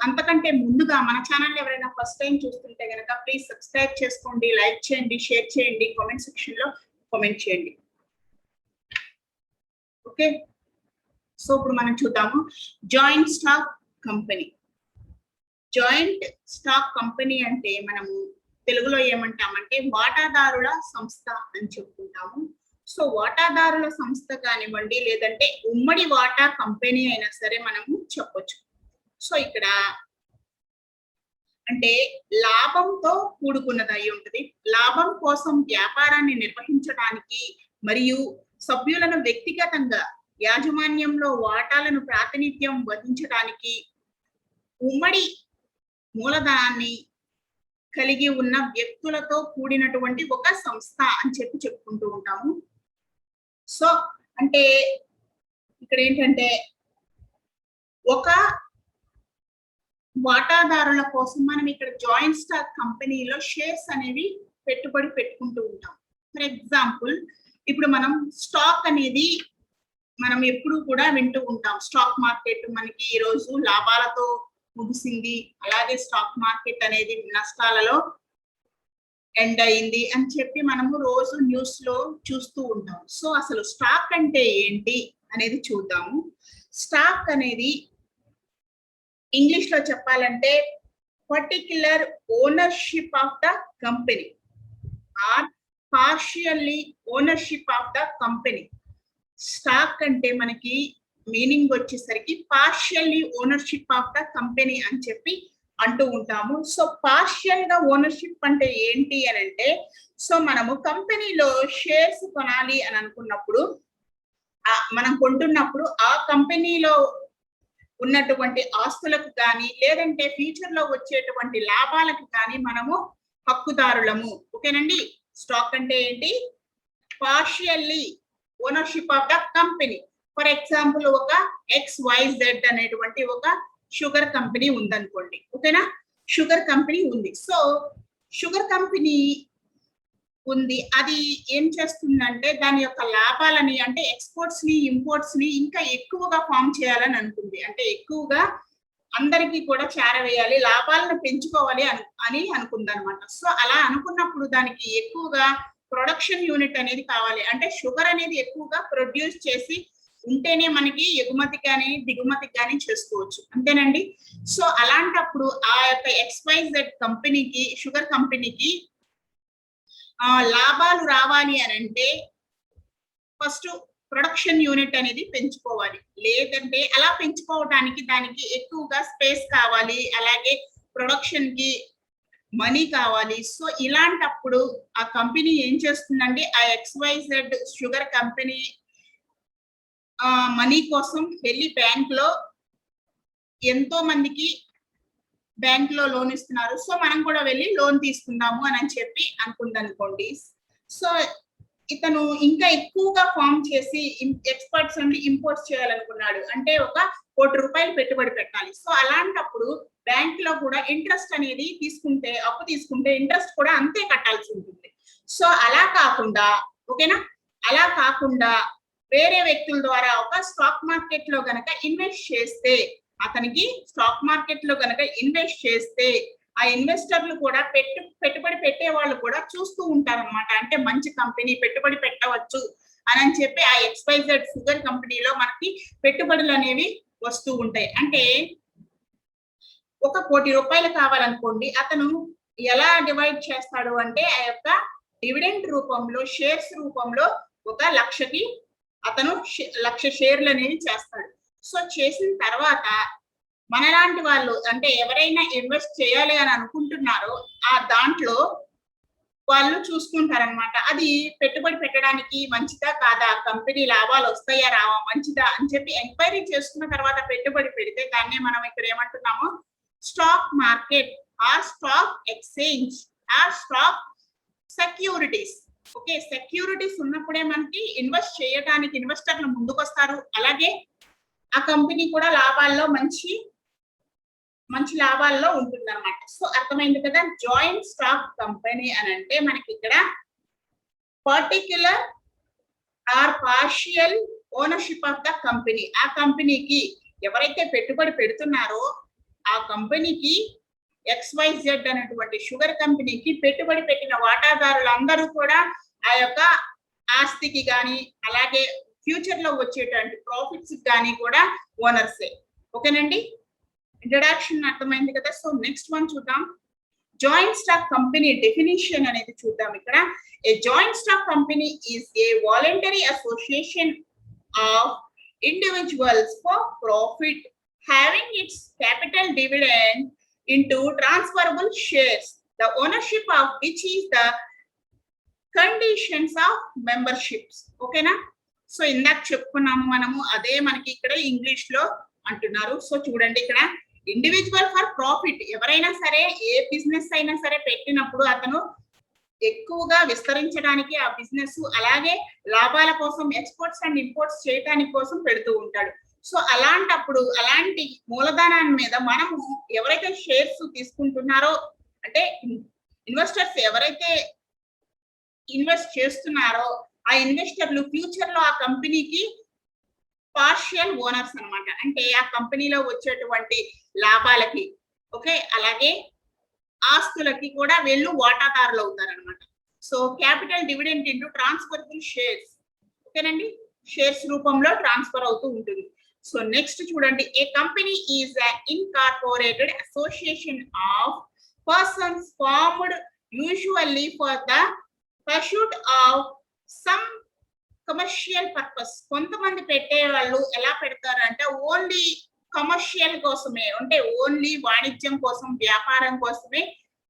అంతకంటే ముందుగా మన ఛానల్ ఎవరైనా ఫస్ట్ టైం చూస్తుంటే గనక ప్లీజ్ సబ్స్క్రైబ్ చేసుకోండి, లైక్ చేయండి, షేర్ చేయండి, కామెంట్ సెక్షన్ లో కామెంట్ చేయండి. ఓకే, సో ఇప్పుడు మనం చూద్దాము joint stock company. Joint stock company అంటే మనము తెలుగులో ఏమంటామంటే వాటాదారుల సంస్థ అని చెప్పుకుంటాము. సో వాటాదారుల సంస్థ కానివ్వండి, లేదంటే ఉమ్మడి వాటా కంపెనీ అయినా సరే మనము చెప్పొచ్చు. సో ఇక్కడ అంటే లాభంతో కూడుకున్నది అయి ఉంటుంది. లాభం కోసం వ్యాపారాన్ని నిర్వహించడానికి మరియు సభ్యులను వ్యక్తిగతంగా యాజమాన్యంలో వాటాలను ప్రాతినిధ్యం వహించడానికి ఉమ్మడి మూలధనాన్ని కలిగి ఉన్న వ్యక్తులతో కూడినటువంటి ఒక సంస్థ అని చెప్పుకుంటూ ఉంటాము. సో అంటే ఇక్కడ ఏంటంటే ఒక వాటాదారుల కోసం మనం ఇక్కడ జాయింట్ స్టాక్ కంపెనీలో షేర్స్ అనేవి పెట్టుబడి పెట్టుకుంటూ ఉంటాం. ఫర్ ఎగ్జాంపుల్ ఇప్పుడు మనం స్టాక్ అనేది మనం ఎప్పుడు కూడా వింటూ ఉంటాం. స్టాక్ మార్కెట్ మనకి ఈ రోజు లాభాలతో ముగిసింది, అలాగే స్టాక్ మార్కెట్ అనేది నష్టాలలో ఎండ్ అయింది అని చెప్పి మనము రోజు న్యూస్ లో చూస్తూ ఉంటాం. సో అసలు స్టాక్ అంటే ఏంటి అనేది చూద్దాము. స్టాక్ అనేది ఇంగ్లీష్ లో చెప్పాలంటే particular ownership of the company or partially ownership of the company. Stock అంటే మనకి మీనింగ్ వచ్చేసరికి partially ownership of the company అని చెప్పి అంటూ ఉంటాము. సో పార్షియల్ గా ఓనర్షిప్ అంటే ఏంటి అని అంటే, సో మనము కంపెనీలో షేర్స్ కొనాలి అని అనుకున్నప్పుడు మనం కొంటున్నప్పుడు ఆ కంపెనీలో ఉన్నటువంటి ఆస్తులకు కానీ లేదంటే ఫ్యూచర్ లో వచ్చేటువంటి లాభాలకు కానీ మనము హక్కుదారులము. ఓకేనండి, స్టాక్ అంటే ఏంటి? Partially ownership of the company. For example ఒక XYZ అనేటువంటి ఒక షుగర్ కంపెనీ ఉందనుకోండి. ఓకేనా, షుగర్ కంపెనీ ఉంది. సో షుగర్ కంపెనీ ఉంది, అది ఏం చేస్తుందంటే దాని యొక్క లాభాలని అంటే ఎక్స్పోర్ట్స్ ని ఇంపోర్ట్స్ ని ఇంకా ఎక్కువగా ఫామ్ చేయాలని అనుకుంది. అంటే ఎక్కువగా అందరికీ కూడా చేరవేయాలి, లాభాలను పెంచుకోవాలి అని అనుకుందనమాట. సో అలా అనుకున్నప్పుడు దానికి ఎక్కువగా ప్రొడక్షన్ యూనిట్ అనేది కావాలి. అంటే షుగర్ అనేది ఎక్కువగా ప్రొడ్యూస్ చేసి ఉంటేనే మనకి ఎగుమతి కానీ దిగుమతి కానీ చేసుకోవచ్చు, అంతేనండి. సో అలాంటప్పుడు ఆ యొక్క XYZ కంపెనీకి, షుగర్ కంపెనీకి లాభాలు రావాలి అని అంటే ఫస్ట్ ప్రొడక్షన్ యూనిట్ అనేది పెంచుకోవాలి. లేదంటే అలా పెంచుకోవడానికి దానికి ఎక్కువగా స్పేస్ కావాలి, అలాగే ప్రొడక్షన్ కి మనీ కావాలి. సో ఇలాంటప్పుడు ఆ కంపెనీ ఏం చేస్తుందంటే ఆ XYZ షుగర్ కంపెనీ మనీ కోసం వెళ్ళి బ్యాంక్ లో ఎంతో మందికి బ్యాంక్ లో లోన్ ఇస్తున్నారు, సో మనం కూడా వెళ్ళి లోన్ తీసుకుందాము అని చెప్పి అనుకుందనుకోండి. సో ఇతను ఇంకా ఎక్కువగా ఫామ్ చేసి ఎక్స్పర్ట్స్ నుండి ఇంపోర్ట్స్ చేయాలనుకున్నాడు, అంటే ఒక ₹1,00,00,000 పెట్టుబడి పెట్టాలి. సో అలాంటప్పుడు బ్యాంక్ లో కూడా ఇంట్రెస్ట్ అనేది తీసుకుంటే, అప్పు తీసుకుంటే ఇంట్రెస్ట్ కూడా అంతే కట్టాల్సి ఉంటుంది. సో అలా కాకుండా, ఓకేనా, అలా కాకుండా వేరే వ్యక్తుల ద్వారా ఒక స్టాక్ మార్కెట్ లో గనక ఇన్వెస్ట్ చేస్తే, అతనికి స్టాక్ మార్కెట్ లో గనక ఇన్వెస్ట్ చేస్తే ఆ ఇన్వెస్టర్లు కూడా పెట్టుబడి పెట్టే వాళ్ళు కూడా చూస్తూ ఉంటారన్నమాట. అంటే మంచి కంపెనీ, పెట్టుబడి పెట్టవచ్చు అని చెప్పి ఆ XYZ షుగర్ కంపెనీలో మనకి పెట్టుబడులు అనేవి వస్తూ ఉంటాయి. అంటే ఒక ₹1,00,00,000 కావాలనుకోండి, అతను ఎలా డివైడ్ చేస్తాడు అంటే ఆ యొక్క డివిడెండ్ రూపంలో, షేర్స్ రూపంలో ఒక 1,00,000కి అతను 1,00,000 షేర్లు అనేవి చేస్తాడు. సో చేసిన తర్వాత మనలాంటి వాళ్ళు, అంటే ఎవరైనా ఇన్వెస్ట్ చేయాలి అని అనుకుంటున్నారో ఆ దాంట్లో వాళ్ళు చూసుకుంటారనమాట. అది పెట్టుబడి పెట్టడానికి మంచిదా కాదా, కంపెనీ లాభాలు వస్తాయా రావా, మంచిదా అని చెప్పి ఎంక్వైరీ చేసుకున్న తర్వాత పెట్టుబడి పెడితే దాన్నే మనం ఇక్కడ ఏమంటున్నాము, stock market or stock exchange or stock securities. Okay, securities ఉన్నప్పుడే మనకి ఇన్వెస్ట్ చేయడానికి ఇన్వెస్టర్లు ముందుకు వస్తారు, అలాగే ఆ కంపెనీ కూడా లాభాల్లో మంచి లాభాల్లో ఉంటుంది అనమాట. సో అర్థమైంది కదా. జాయింట్ స్టాక్ కంపెనీ అని అంటే మనకి ఇక్కడ particular are partial ownership of the company. ఆ కంపెనీకి ఎవరైతే పెట్టుబడి పెడుతున్నారో ఆ కంపెనీకి XYZ అనేటువంటి షుగర్ కంపెనీకి పెట్టుబడి పెట్టిన వాటాదారులందరూ కూడా ఆ యొక్క ఆస్తికి కానీ అలాగే ఫ్యూచర్ లో వచ్చేటువంటి ప్రాఫిట్స్ కానీ కూడా ఓనర్సే. ఓకేనండి, ఇంట్రడక్షన్ అర్థమైంది కదా. సో నెక్స్ట్ వన్ చూద్దాం, జాయింట్ స్టాక్ కంపెనీ డెఫినిషన్ అనేది చూద్దాం. ఇక్కడ a joint stock company is a voluntary association of individuals for profit having its capital dividend into transferable shares, the ownership of which is the conditions of memberships. ఓకేనా, so ఇందాక చెప్పుకున్నాము మనము, అదే మనకి ఇక్కడ ఇంగ్లీష్ లో అంటున్నారు. సో చూడండి, ఇక్కడ ఇండివిజువల్ ఫర్ ప్రాఫిట్, ఎవరైనా సరే ఏ బిజినెస్ అయినా సరే పెట్టినప్పుడు అతను ఎక్కువగా విస్తరించడానికి ఆ బిజినెస్, అలాగే లాభాల కోసం ఎక్స్పోర్ట్స్ అండ్ ఇంపోర్ట్స్ చేయడానికి కోసం పెడుతూ ఉంటాడు. సో అలాంటప్పుడు అలాంటి మూలధనాన్ని మీద మనము ఎవరైతే షేర్స్ తీసుకుంటున్నారో, అంటే ఇన్వెస్టర్స్ ఎవరైతే ఇన్వెస్ట్ చేస్తున్నారో ఆ ఇన్వెస్టర్లు ఫ్యూచర్ లో ఆ కంపెనీకి పార్షియల్ ఓనర్స్ అన్నమాట. అంటే ఆ కంపెనీలో వచ్చేటువంటి లాభాలకి, ఓకే, అలాగే ఆస్తులకి కూడా వీళ్ళు వాటాదారులు అవుతారనమాట. So capital dividend into transferable shares, ఓకేనండి, షేర్స్ రూపంలో ట్రాన్స్ఫర్ అవుతూ ఉంటుంది. సో నెక్స్ట్ చూడండి, a company is an incorporated association of persons formed usually for the pursuit of some commercial purpose. కొంతమంది పెట్టే వాళ్ళు ఎలా పెడతారు అంటే ఓన్లీ కమర్షియల్ కోసమే, అంటే ఓన్లీ వాణిజ్యం కోసం, వ్యాపారం కోసమే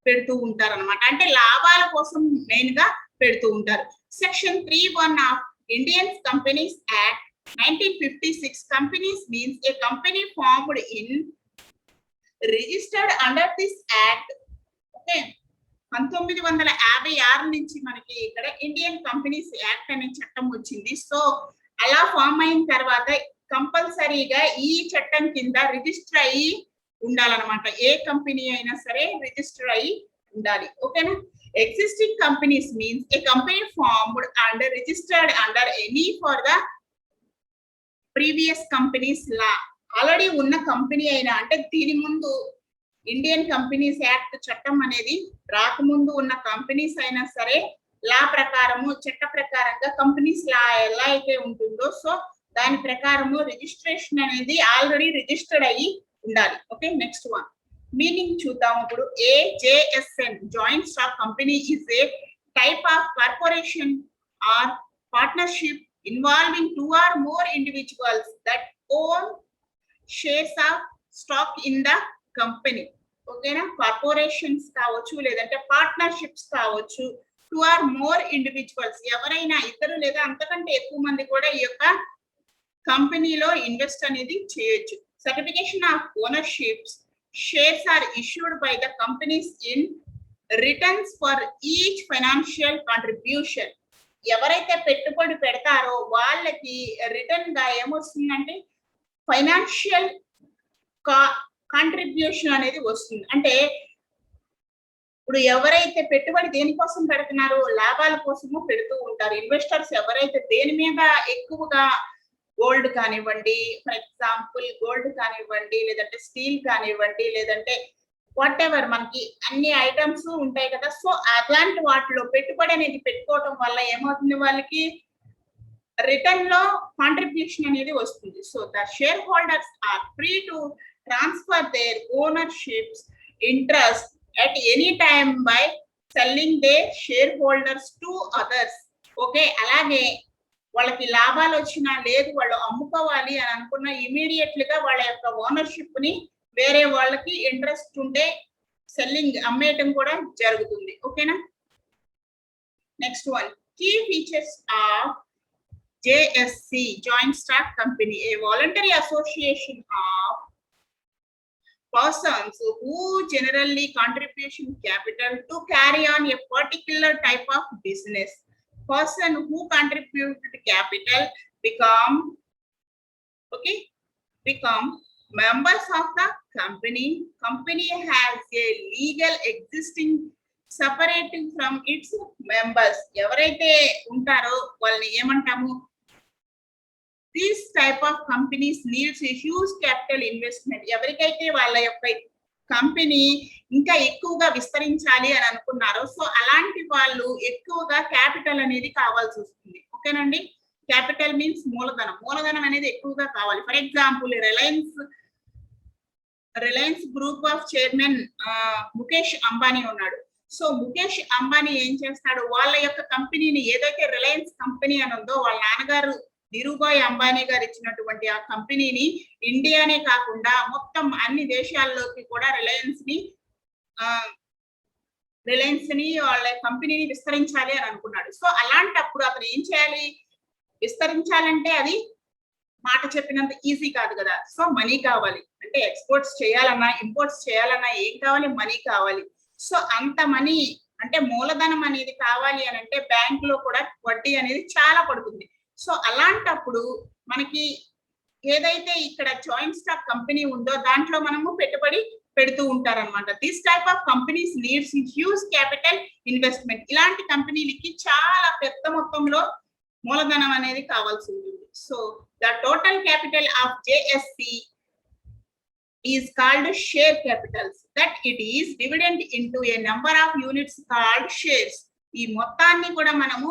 పెడుతూ ఉంటారు అనమాట. అంటే లాభాల కోసం మెయిన్ గా పెడుతూ ఉంటారు. Section 3(1) of Indian companies act 1956, companies means A company formed in registered under this act. Okay, 1956 నుంచి మనకి ఇక్కడ ఇండియన్ కంపెనీస్ యాక్ట్ అనే చట్టం వచ్చింది. సో అలా ఫామ్ అయిన తర్వాత కంపల్సరీగా ఈ చట్టం కింద రిజిస్టర్ అయ్యి ఉండాలన్నమాట. ఏ కంపెనీ అయినా సరే రిజిస్టర్ అయ్యి ఉండాలి. ఓకేనా, existing companies means A company formed and registered under any for the previous companies law. Already ఉన్న కంపెనీ అయినా, అంటే దీని ముందు ఇండియన్ కంపెనీస్ యాక్ట్ చట్టం అనేది రాకముందు ఉన్న కంపెనీస్ అయినా సరే లా ప్రకారము, చట్ట ప్రకారంగా కంపెనీస్ లా ఎలా అయితే ఉంటుందో సో దాని ప్రకారము రిజిస్ట్రేషన్ అనేది ఆల్రెడీ రిజిస్టర్డ్ అయ్యి ఉండాలి. ఓకే, నెక్స్ట్ వన్ మీనింగ్ చూద్దాం. ఇప్పుడు AJSN joint stock company is a type of corporation are partnership involving 2 or more individuals that own shares of stock in the company. ఓకేనా, corporations కావచ్చు, లేదంటే partnerships కావచ్చు, 2 or more individuals, ఎవరైనా ఇద్దరు లేదా అంతకంటే ఎక్కువ మంది కూడా ఈ యొక్క కంపెనీలో ఇన్వెస్ట్ అనేది చేయొచ్చు. Certification of ownerships, shares are issued by the companies in returns for each financial contribution. ఎవరైతే పెట్టుబడి పెడతారో వాళ్ళకి రిటర్న్ గా ఏమొస్తుందంటే ఫైనాన్షియల్ కాంట్రిబ్యూషన్ అనేది వస్తుంది. అంటే ఇప్పుడు ఎవరైతే పెట్టుబడి దేనికోసం పెడుతున్నారో లాభాల కోసము పెడుతూ ఉంటారు. ఇన్వెస్టర్స్ ఎవరైతే దేని మీద ఎక్కువగా గోల్డ్ కానివ్వండి, ఫర్ ఎగ్జాంపుల్ గోల్డ్ కానివ్వండి, లేదంటే స్టీల్ కానివ్వండి, లేదంటే వాట్ ఎవర్ మనకి అన్ని ఐటమ్స్ ఉంటాయి కదా. సో అలాంటి వాటిలో పెట్టుబడి అనేది పెట్టుకోవడం వల్ల ఏమవుతుంది, వాళ్ళకి రిటర్న్ లో కాంట్రిబ్యూషన్ అనేది వస్తుంది. So the shareholders are free to transfer their ownerships interest at any time by selling their shareholders to others. Okay, అలాగే వాళ్ళకి లాభాలు వచ్చినా లేదు వాళ్ళు అమ్ముకోవాలి అని అనుకున్న ఇమీడియట్లీ గా వాళ్ళ యొక్క ఓనర్షిప్ ని వేరే వాళ్ళకి ఇంట్రెస్ట్ ఉంటే సెల్లింగ్ అమ్మేయటం కూడా జరుగుతుంది. ఓకేనా, next one key features of JSC joint stock company, a voluntary association of persons who generally contribution capital to carry on a particular type of business. Person who contributed capital become members of the company. Company has a legal existing separating from its members. ఎవరైతే ఉంటారో వాళ్ళని ఏమంటాము, these type of companies needs huge capital investment. ఎవరికైతే వాళ్ళ యొక్క company ఇంకా ఎక్కువగా విస్తరించాలి అని అనుకున్నారో సో అలాంటి వాళ్ళు ఎక్కువగా క్యాపిటల్ అనేది కావాల్సి వస్తుంది. ఓకేనండి, క్యాపిటల్ మీన్స్ మూలధనం. మూలధనం అనేది ఎక్కువగా కావాలి. For example Reliance group of chairman Mukesh Ambani ఉన్నాడు. సో ముఖేష్ అంబానీ ఏం చేస్తాడు, వాళ్ళ యొక్క కంపెనీని ఏదైతే రిలయన్స్ కంపెనీ అని ఉందో వాళ్ళ నాన్నగారు ధీరుభాయ్ అంబానీ గారు ఇచ్చినటువంటి ఆ కంపెనీని ఇండియానే కాకుండా మొత్తం అన్ని దేశాల్లోకి కూడా రిలయన్స్ ని వాళ్ళ కంపెనీని విస్తరించాలి అని అనుకున్నాడు. సో అలాంటప్పుడు అతను ఏం చేయాలి, విస్తరించాలంటే అది మాట చెప్పినంత ఈజీ కాదు కదా. సో మనీ కావాలి, అంటే ఎక్స్పోర్ట్స్ చేయాలన్నా ఇంపోర్ట్స్ చేయాలన్నా ఏం కావాలి, మనీ కావాలి. సో అంత మనీ అంటే మూలధనం అనేది కావాలి అని అంటే బ్యాంక్ లో కూడా వడ్డీ అనేది చాలా పడుతుంది. సో అలాంటప్పుడు మనకి ఏదైతే ఇక్కడ జాయింట్ స్టాక్ కంపెనీ ఉందో దాంట్లో మనము పెట్టుబడి పెడుతూ ఉంటారనమాట. This type of companies needs huge capital investment. ఇలాంటి కంపెనీలకి చాలా పెద్ద మొత్తంలో మూలధనం అనేది కావాల్సి ఉంటుంది. So the total capital of JSC is called share capitals, that it is divided into a number of units called shares. ఈ మొత్తాన్ని కూడా మనము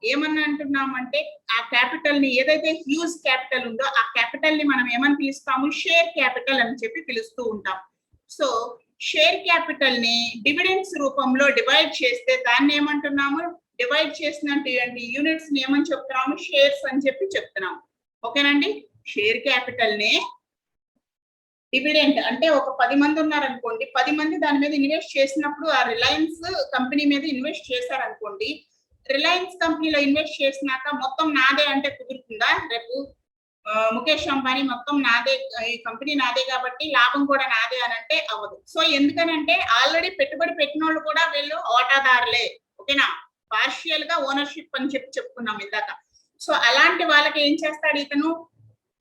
ఏమని అంటున్నామంటే ఆ క్యాపిటల్ ని ఏదైతే హ్యూజ్ క్యాపిటల్ ఉందో ఆ క్యాపిటల్ ని మనం ఏమని పిలుస్తాము, షేర్ క్యాపిటల్ అని చెప్పి పిలుస్తూ ఉంటాం. సో షేర్ క్యాపిటల్ ని డివిడెండ్స్ రూపంలో డివైడ్ చేస్తే దాన్ని ఏమంటున్నాము, డివైడ్ చేసినటువంటి యూనిట్స్ ని ఏమని చెప్తున్నాము, షేర్స్ అని చెప్పి చెప్తున్నాము. ఓకేనండి, షేర్ క్యాపిటల్ నే డివిడెంట్ అంటే ఒక 10 మంది ఉన్నారనుకోండి, 10 మంది దాని మీద ఇన్వెస్ట్ చేసినప్పుడు ఆ రిలయన్స్ కంపెనీ మీద ఇన్వెస్ట్ చేశారనుకోండి, రిలయన్స్ కంపెనీలో ఇన్వెస్ట్ చేసినాక మొత్తం నాదే అంటే కుదురుతుందా? రేపు ముఖేష్ అంబానీ మొత్తం నాదే, ఈ కంపెనీ నాదే కాబట్టి లాభం కూడా నాదే అని అంటే అవ్వదు. సో ఎందుకనంటే ఆల్రెడీ పెట్టుబడి పెట్టిన వాళ్ళు కూడా వీళ్ళు వాటాదారులే. ఓకేనా, పార్షియల్ గా ఓనర్షిప్ అని చెప్పి చెప్పుకున్నాం ఇందాక. సో అలాంటి వాళ్ళకి ఏం చేస్తాడు ఇతను,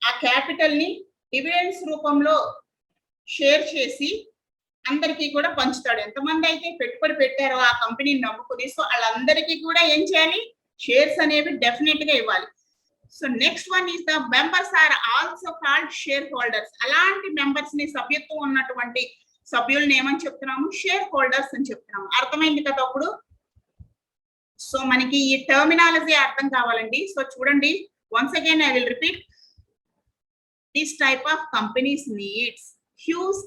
ఆ క్యాపిటల్ ని డివిడెండ్స్ రూపంలో షేర్ చేసి అందరికీ కూడా పంచుతాడు. ఎంతమంది అయితే పెట్టుబడి పెట్టారో ఆ కంపెనీని నమ్ముకుని, సో వాళ్ళందరికీ కూడా ఏం చేయాలి, షేర్స్ అనేవి డెఫినెట్ గా ఇవ్వాలి. So next one is the members are also called shareholders. అలాంటి మెంబర్స్ ని సభ్యత్వం ఉన్నటువంటి సభ్యుల్ని ఏమని చెప్తున్నాము, షేర్ హోల్డర్స్ అని చెప్తున్నాము. అర్థమైంది కదా అప్పుడు? సో మనకి ఈ టర్మినాలజీ అర్థం కావాలండి. సో చూడండి, once again I will repeat. This type of companies needs huge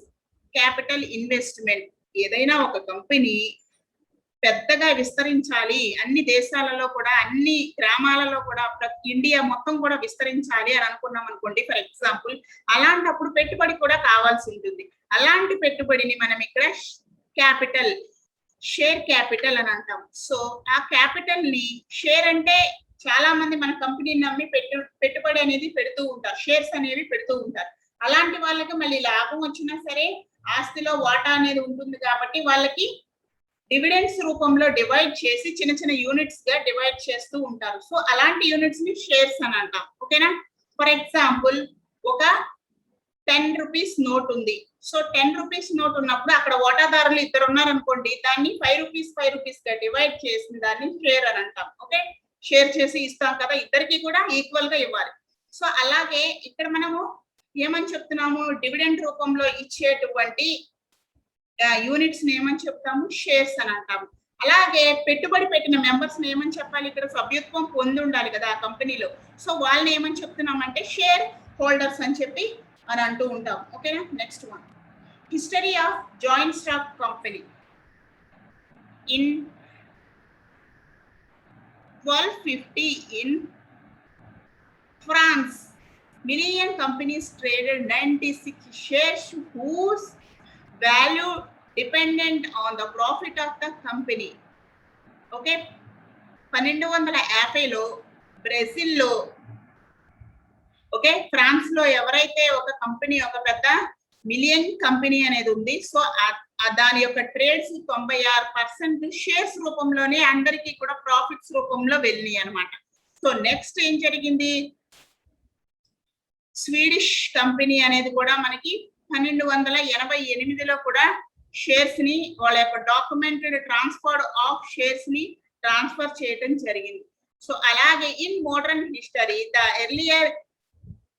capital investment. ఏదైనా ఒక కంపెనీ పెద్దగా విస్తరించాలి, అన్ని దేశాలలో కూడా అన్ని గ్రామాలలో కూడా ఇండియా మొత్తం కూడా విస్తరించాలి అని అనుకున్నాం అనుకోండి ఫర్ ఎగ్జాంపుల్, అలాంటప్పుడు పెట్టుబడి కూడా కావాల్సి ఉంటుంది. అలాంటి పెట్టుబడిని మనం ఇక్కడ క్యాపిటల్, షేర్ క్యాపిటల్ అని అంటాం. సో ఆ క్యాపిటల్ ని, షేర్ అంటే చాలా మంది మన కంపెనీని నమ్మి పెట్టుబడి అనేది పెడుతూ ఉంటారు, షేర్స్ అనేవి పెడుతూ ఉంటారు. అలాంటి వాళ్ళకి మళ్ళీ లాభం వచ్చినా సరే ఆస్తిలో వాటా అనేది ఉంటుంది కాబట్టి వాళ్ళకి డివిడెండ్స్ రూపంలో డివైడ్ చేసి చిన్న చిన్న యూనిట్స్ గా డివైడ్ చేస్తూ ఉంటారు. సో అలాంటి యూనిట్స్ ని షేర్స్ అని అంటాం. ఓకేనా, ఫర్ ఎగ్జాంపుల్ ఒక 10 రూపీస్ నోట్ ఉంది. సో 10 రూపీస్ నోట్ ఉన్నప్పుడు అక్కడ వాటాదారులు 2 ఉన్నారనుకోండి, దాన్ని 5 రూపీస్ గా డివైడ్ చేసిన దాన్ని షేర్ అని అంటాం. ఓకే, షేర్ చేసి ఇస్తాం కదా, ఇద్దరికి కూడా ఈక్వల్ గా ఇవ్వాలి. సో అలాగే ఇక్కడ మనము ఏమని చెప్తున్నాము, డివిడెండ్ రూపంలో ఇచ్చేటువంటి యూనిట్స్ ని ఏమని చెప్తాము, షేర్స్ అని అంటాము. అలాగే పెట్టుబడి పెట్టిన మెంబర్స్ ని ఏమని చెప్పాలి, ఇక్కడ సభ్యత్వం పొంది ఉండాలి కదా ఆ కంపెనీలో. సో వాళ్ళని ఏమని చెప్తున్నామంటే షేర్ హోల్డర్స్ అని చెప్పి అని అంటూ ఉంటాం. ఓకేనా, next one, history of joint stock company. In 1250 in France, million companies traded 96 shares whose value dependent on the profit of the company. Okay, 1250లో బ్రెజిల్లో, ఓకే, ఫ్రాన్స్ లో ఎవరైతే ఒక కంపెనీ, ఒక పెద్ద మిలియన్ కంపెనీ అనేది ఉంది. సో దాని యొక్క ట్రేడ్స్ 96% షేర్స్ రూపంలోనే అందరికీ కూడా ప్రాఫిట్స్ రూపంలో వెళ్ళినాయి అనమాట. సో నెక్స్ట్ ఏం జరిగింది, స్వీడిష్ కంపెనీ అనేది కూడా మనకి 1288లో కూడా షేర్స్ ని, వాళ్ళ యొక్క డాక్యుమెంటెడ్ ట్రాన్స్ఫర్ ఆఫ్ షేర్స్ ని ట్రాన్స్ఫర్ చేయడం జరిగింది. సో అలాగే in modern history the earlier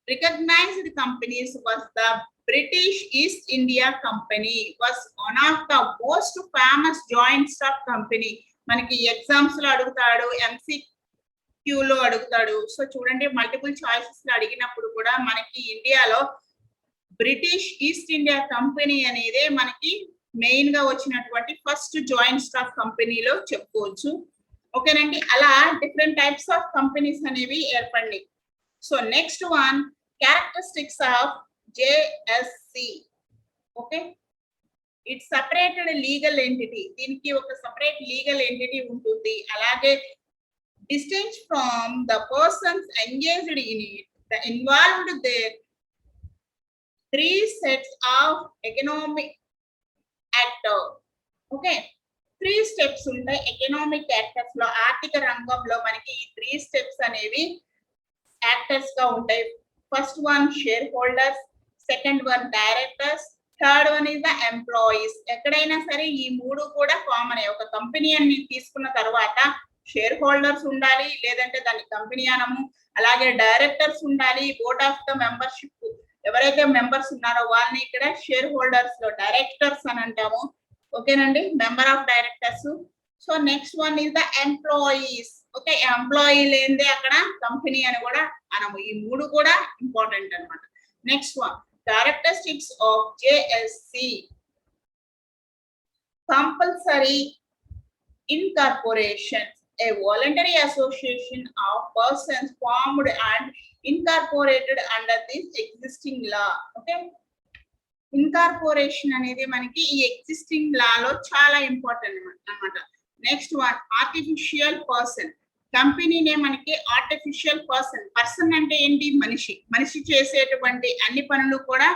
recognized companies was the British East India Company, was one of the most famous joint stock company. మనకి ఎగ్జామ్స్ లో అడుగుతాడు, MCQ లో అడుగుతాడు. సో చూడండి, మల్టిపుల్ చాయిసెస్ లో అడిగినప్పుడు కూడా మనకి ఇండియాలో బ్రిటిష్ ఈస్ట్ ఇండియా కంపెనీ అనేది మనకి మెయిన్ గా వచ్చినటువంటి ఫస్ట్ జాయింట్ స్టాక్ కంపెనీలో చెప్పుకోవచ్చు. ఓకేనండి, అలా డిఫరెంట్ టైప్స్ ఆఫ్ కంపెనీస్ అనేవి ఏర్పడి. So next one, characteristics of JSC. Okay, it's separated legal entity, దీనికి ఒక సపరేట్ లీగల్ ఎంటిటీ ఉంటుంది. అలాగే distinct from the persons engaged in it, the involved there 3 sets of economic actor. Okay, 3 steps ఉంటాయి economic actors లో. ఆర్థిక రంగంలో మనకి ఈ 3 steps అనేవి యాక్టర్స్ గా ఉంటాయి. First one share holders, second one directors, third one is the employees. ఎక్కడైనా సరే ఈ 3 కూడా కామన్. ఒక కంపెనీ అని తీసుకున్న తర్వాత షేర్ హోల్డర్స్ ఉండాలి, లేదంటే దాని కంపెనీ అనము. అలాగే డైరెక్టర్స్ ఉండాలి, బోర్డ్ ఆఫ్ ద మెంబర్షిప్ ఎవరైతే మెంబర్స్ ఉన్నారో వాళ్ళని ఇక్కడ షేర్ హోల్డర్స్ లో డైరెక్టర్స్ అని అంటాము. ఓకేనండి, member of directors. So next one is the employees. Okay, employee లేనిదే అక్కడ కంపెనీ అని కూడా అనము. ఈ 3 కూడా ఇంపార్టెంట్ అన్నమాట. Next one, characteristics of JSC. Compulsory incorporation, a voluntary association of persons formed and incorporated under this existing law. Okay, incorporation అనేది మనకి ఈ ఎగ్జిస్టింగ్ లా లో చాలా ఇంపార్టెంట్ అన్నమాట. Next one, artificial person. కంపెనీనే మనకి ఆర్టిఫిషియల్ పర్సన్ అంటే ఏంటి? మనిషి చేసేటువంటి అన్ని పనులు కూడా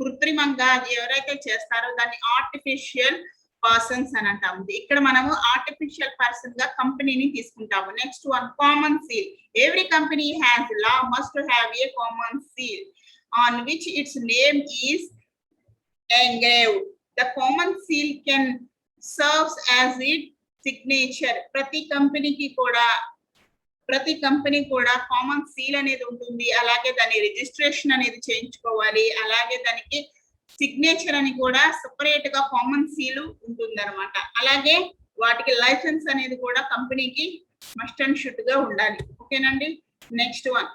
కృత్రిమంగా ఎవరైతే చేస్తారో దాన్ని ఆర్టిఫిషియల్ పర్సన్స్ అని అంటాము. ఇక్కడ మనము ఆర్టిఫిషియల్ పర్సన్ గా కంపెనీని తీసుకుంటాము. Next one, common seal. Every company has law must have a common seal on which its name is engraved. The common seal can serves as its signature. ప్రతి company కూడా common seal అనేది ఉంటుంది. అలాగే దాని registration అనేది చేయించుకోవాలి. అలాగే దానికి సిగ్నేచర్ అని కూడా సెపరేట్ గా కామన్ సీల్ ఉంటుంది అనమాట. అలాగే వాటికి లైసెన్స్ అనేది కూడా కంపెనీకి మస్ట్ అండ్ షుడ్ గా ఉండాలి. ఓకేనండి, next one,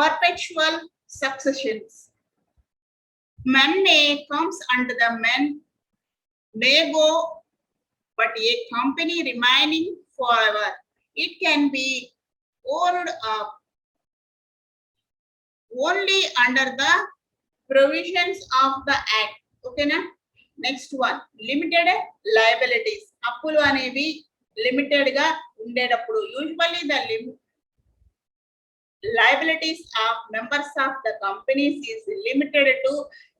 perpetual successions. Men may comes under the men may go, but a company remaining forever. It can be owned up only under the provisions of the act. Okay na? Next one, limited liabilities. అప్పులు అనేవి limited గా ఉండేటప్పుడు usually the liabilities of members of the companies is limited to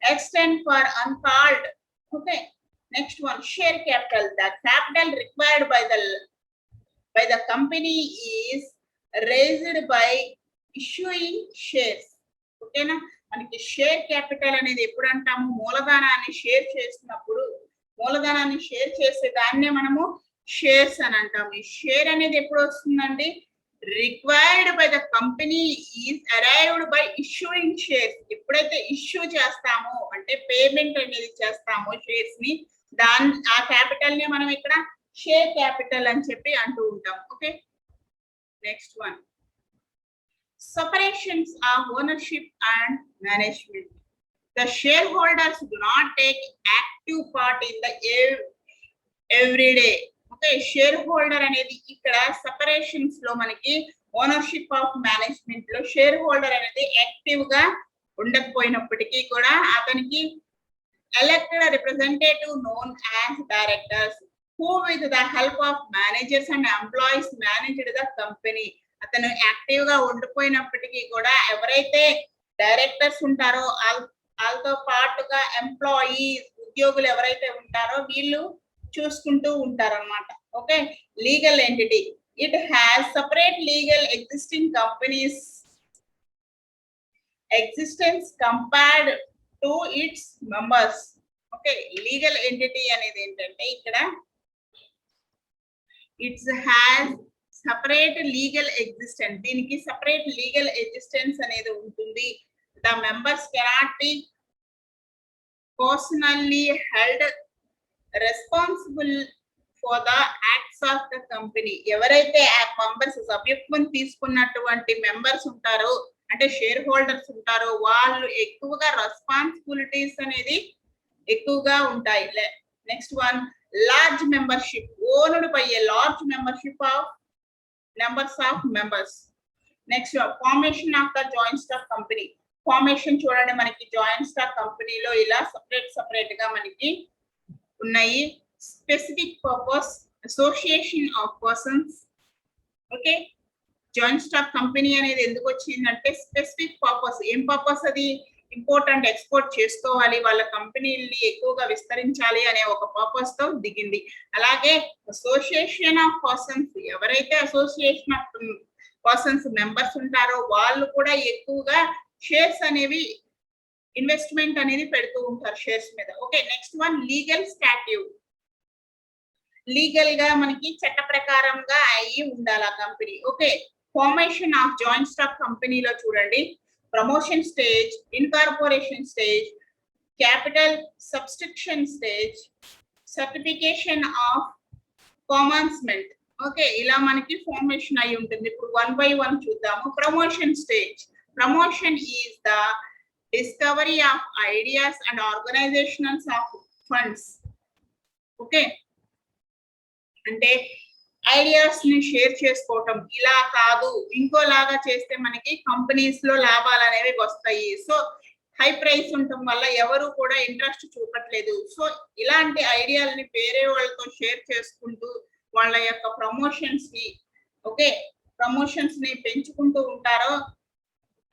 extent for uncalled. Okay, next one, share capital. The capital required by the company is raised by issuing shares. Okay na, మనకి share capital అనేది ఎప్పుడు అంటాము? మూలధనాన్ని share చేసే దాన్నే మనము shares అని అంటాము. ఈ షేర్ అనేది ఎప్పుడు వస్తుందండి? Required by the company is arrived by issuing shares. ఎప్పుడైతే ఇష్యూ చేస్తామో అంటే పేమెంట్ అనేది చేస్తామో షేర్స్ ని, ఆ క్యాపిటల్ ని మనం ఇక్కడ షేర్ క్యాపిటల్ అని చెప్పి అంటూ ఉంటాం. Okay, next one, separations of ownership and management. The shareholders do not take active part in the everyday. Okay, share holder అనేది ఇక్కడ సెపరేషన్స్ లో మనకి ఓనర్షిప్ ఆఫ్ మేనేజ్మెంట్ లో షేర్ హోల్డర్ అనేది యాక్టివ్ గా ఉండకపోయినప్పటికీ కూడా అతనికి elected representative known as directors who with the help of managers and employees managed the company. అతను యాక్టివ్ గా ఉండిపోయినప్పటికీ కూడా ఎవరైతే డైరెక్టర్స్ ఉంటారో వాళ్ళతో పాటుగా ఎంప్లాయీస్ ఉద్యోగులు ఎవరైతే ఉంటారో వీళ్ళు చూసుకుంటూ ఉంటారన్నమాట. Okay, legal entity. It has separate legal existing companies existence compared to its members. Okay, legal entity అనేది ఏంటంటే ఇక్కడ it's has separate legal existence, దీనికి సెపరేట్ లీగల్ ఎగ్జిస్టెన్స్ అనేది ఉంటుంది. The members cannot be personally held responsible for the acts of the company. ఎవరైతే ఆ members సభ్యత్వం తీసుకున్నటువంటి మెంబర్స్ ఉంటారో, అంటే షేర్ హోల్డర్స్ ఉంటారో, వాళ్ళు ఎక్కువగా రెస్పాన్సిబిలిటీస్ అనేది ఎక్కువగా ఉంటాయి. Next one, large membership owned by a large membership of numbers of members. Next, formation of the joint stock company. Formation చూడండి, మనకి జాయింట్ స్టాక్ కంపెనీలో ఇలా సెపరేట్ గా మనకి ఉన్నాయి. Specific purpose, association of persons. Okay, joint stock company అనేది ఎందుకు వచ్చిందంటే స్పెసిఫిక్ పర్పస్. ఏం పర్పస్ అది? ఇంపోర్టెంట్ ఎక్స్పోర్ట్ చేసుకోవాలి, వాళ్ళ కంపెనీని ఎక్కువగా విస్తరించాలి అనే ఒక పర్పస్ తో దిగింది. అలాగే అసోసియేషన్ ఆఫ్ పర్సన్స్, ఎవరైతే అసోసియేషన్ ఆఫ్ పర్సన్స్ మెంబర్స్ ఉంటారో వాళ్ళు కూడా ఎక్కువగా షేర్స్ అనేవి ఇన్వెస్ట్మెంట్ అనేది పెడుతూ ఉంటారు షేర్స్ మీద. Okay, next one, legal statue. Legal గా మనకి చట్ట ప్రకారంగా అయ్యి ఉండాలి ఆ company. Okay, formation of joint stock కంపెనీలో చూడండి, promotion stage, incorporation stage, capital subscription stage, certification of commencement. Okay, ఇలా మనకి ఫార్మేషన్ అయి ఉంటుంది. ఇప్పుడు 1 by 1 చూద్దాము. Promotion stage. Promotion is the discovery of ideas and organizationals of funds. Okay, అంటే ideas ని షేర్ చేసుకోవటం, ఇలా కాదు ఇంకోలాగా చేస్తే మనకి కంపెనీస్ లో లాభాలు అనేవి వస్తాయి. సో హై ప్రైస్ ఉండటం వల్ల ఎవరు కూడా ఇంట్రెస్ట్ చూపట్లేదు. సో ఇలాంటి ఐడియాలని వేరే వాళ్ళతో షేర్ చేసుకుంటూ వాళ్ళ యొక్క ప్రమోషన్స్ ని, ఓకే, ప్రమోషన్స్ ని పెంచుకుంటూ ఉంటారో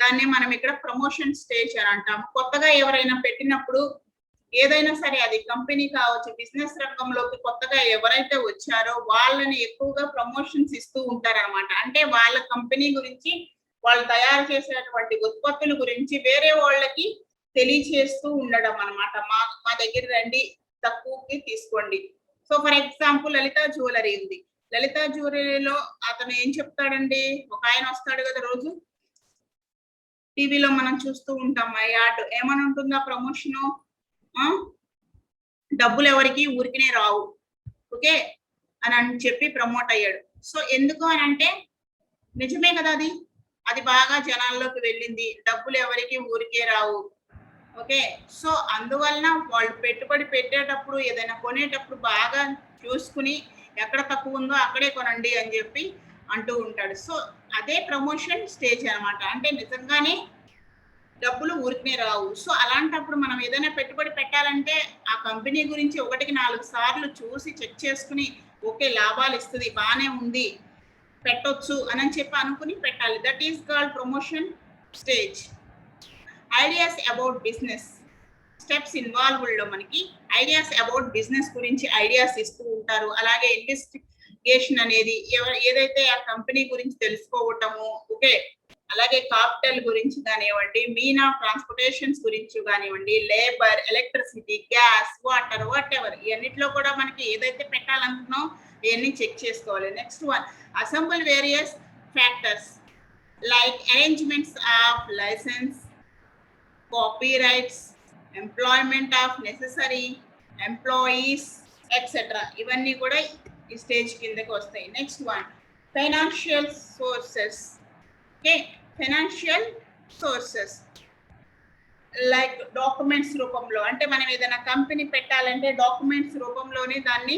దాన్ని మనం ఇక్కడ ప్రమోషన్ స్టేజ్ అని అంటాం. కొత్తగా ఎవరైనా పెట్టినప్పుడు ఏదైనా సరే, అది కంపెనీ కావచ్చు, బిజినెస్ రంగంలోకి కొత్తగా ఎవరైతే వచ్చారో వాళ్ళని ఎక్కువగా ప్రమోషన్స్ ఇస్తూ ఉంటారన్నమాట. అంటే వాళ్ళ కంపెనీ గురించి, వాళ్ళు తయారు చేసేటువంటి ఉత్పత్తుల గురించి వేరే వాళ్ళకి తెలియచేస్తూ ఉండడం అన్నమాట. మా దగ్గర రండి, తక్కువకి తీసుకోండి. So for example Lalitha jewellery ఉంది. లలిత జ్యువెలరీలో అతను ఏం చెప్తాడండి, ఒక ఆయన వస్తాడు కదా రోజు టీవీలో మనం చూస్తూ ఉంటాం ఆ యాడ్. ఏమని ఉంటుందా ప్రమోషను? డబ్బులు ఎవరికి ఊరికినే రావు, ఓకే అని చెప్పి ప్రమోట్ అయ్యాడు. సో ఎందుకు అని అంటే నిజమే కదా, అది బాగా జనాల్లోకి వెళ్ళింది. డబ్బులు ఎవరికి ఊరికే రావు, ఓకే. సో అందువలన వాళ్ళు పెట్టుబడి పెట్టేటప్పుడు, ఏదైనా కొనేటప్పుడు బాగా చూసుకుని ఎక్కడ తక్కువ ఉందో అక్కడే కొనండి అని చెప్పి అంటూ ఉంటాడు. సో అదే ప్రమోషన్ స్టేజ్ అన్నమాట. అంటే నిజంగానే డబ్బులు ఊరికనే రావు. సో అలాంటప్పుడు మనం ఏదైనా పెట్టుబడి పెట్టాలంటే ఆ కంపెనీ గురించి 1-4 సార్లు చూసి చెక్ చేసుకుని, ఓకే లాభాలు ఇస్తుంది, బాగానే ఉంది, పెట్టొచ్చు అని చెప్పి అనుకుని పెట్టాలి. That is called promotion stage. Ideas about business steps involved లో మనకి ఐడియాస్ అబౌట్ బిజినెస్ గురించి ఐడియాస్ ఇస్తూ ఉంటారు. అలాగే ఇన్వెస్టిగేషన్ అనేది ఏదైతే ఆ కంపెనీ గురించి తెలుసుకోవటము, ఓకే. అలాగే కాపిటల్ గురించి కానివ్వండి, మీన్ ఆఫ్ ట్రాన్స్పోర్టేషన్స్ గురించి కానివ్వండి, labour, electricity, gas, water, whatever, ఇవన్నిట్లో కూడా మనకి ఏదైతే పెట్టాలనుకున్నాం ఇవన్నీ చెక్ చేసుకోవాలి. Next one, assemble various factors like arrangements of licence, copyrights, employment of necessary employees etcetera. ఇవన్నీ కూడా ఈ స్టేజ్ కిందకి వస్తాయి. Next one, financial sources. Okay, financial sources like documents రూపంలో, అంటే మనం ఏదైనా కంపెనీ పెట్టాలంటే డాక్యుమెంట్స్ రూపంలోనే దాన్ని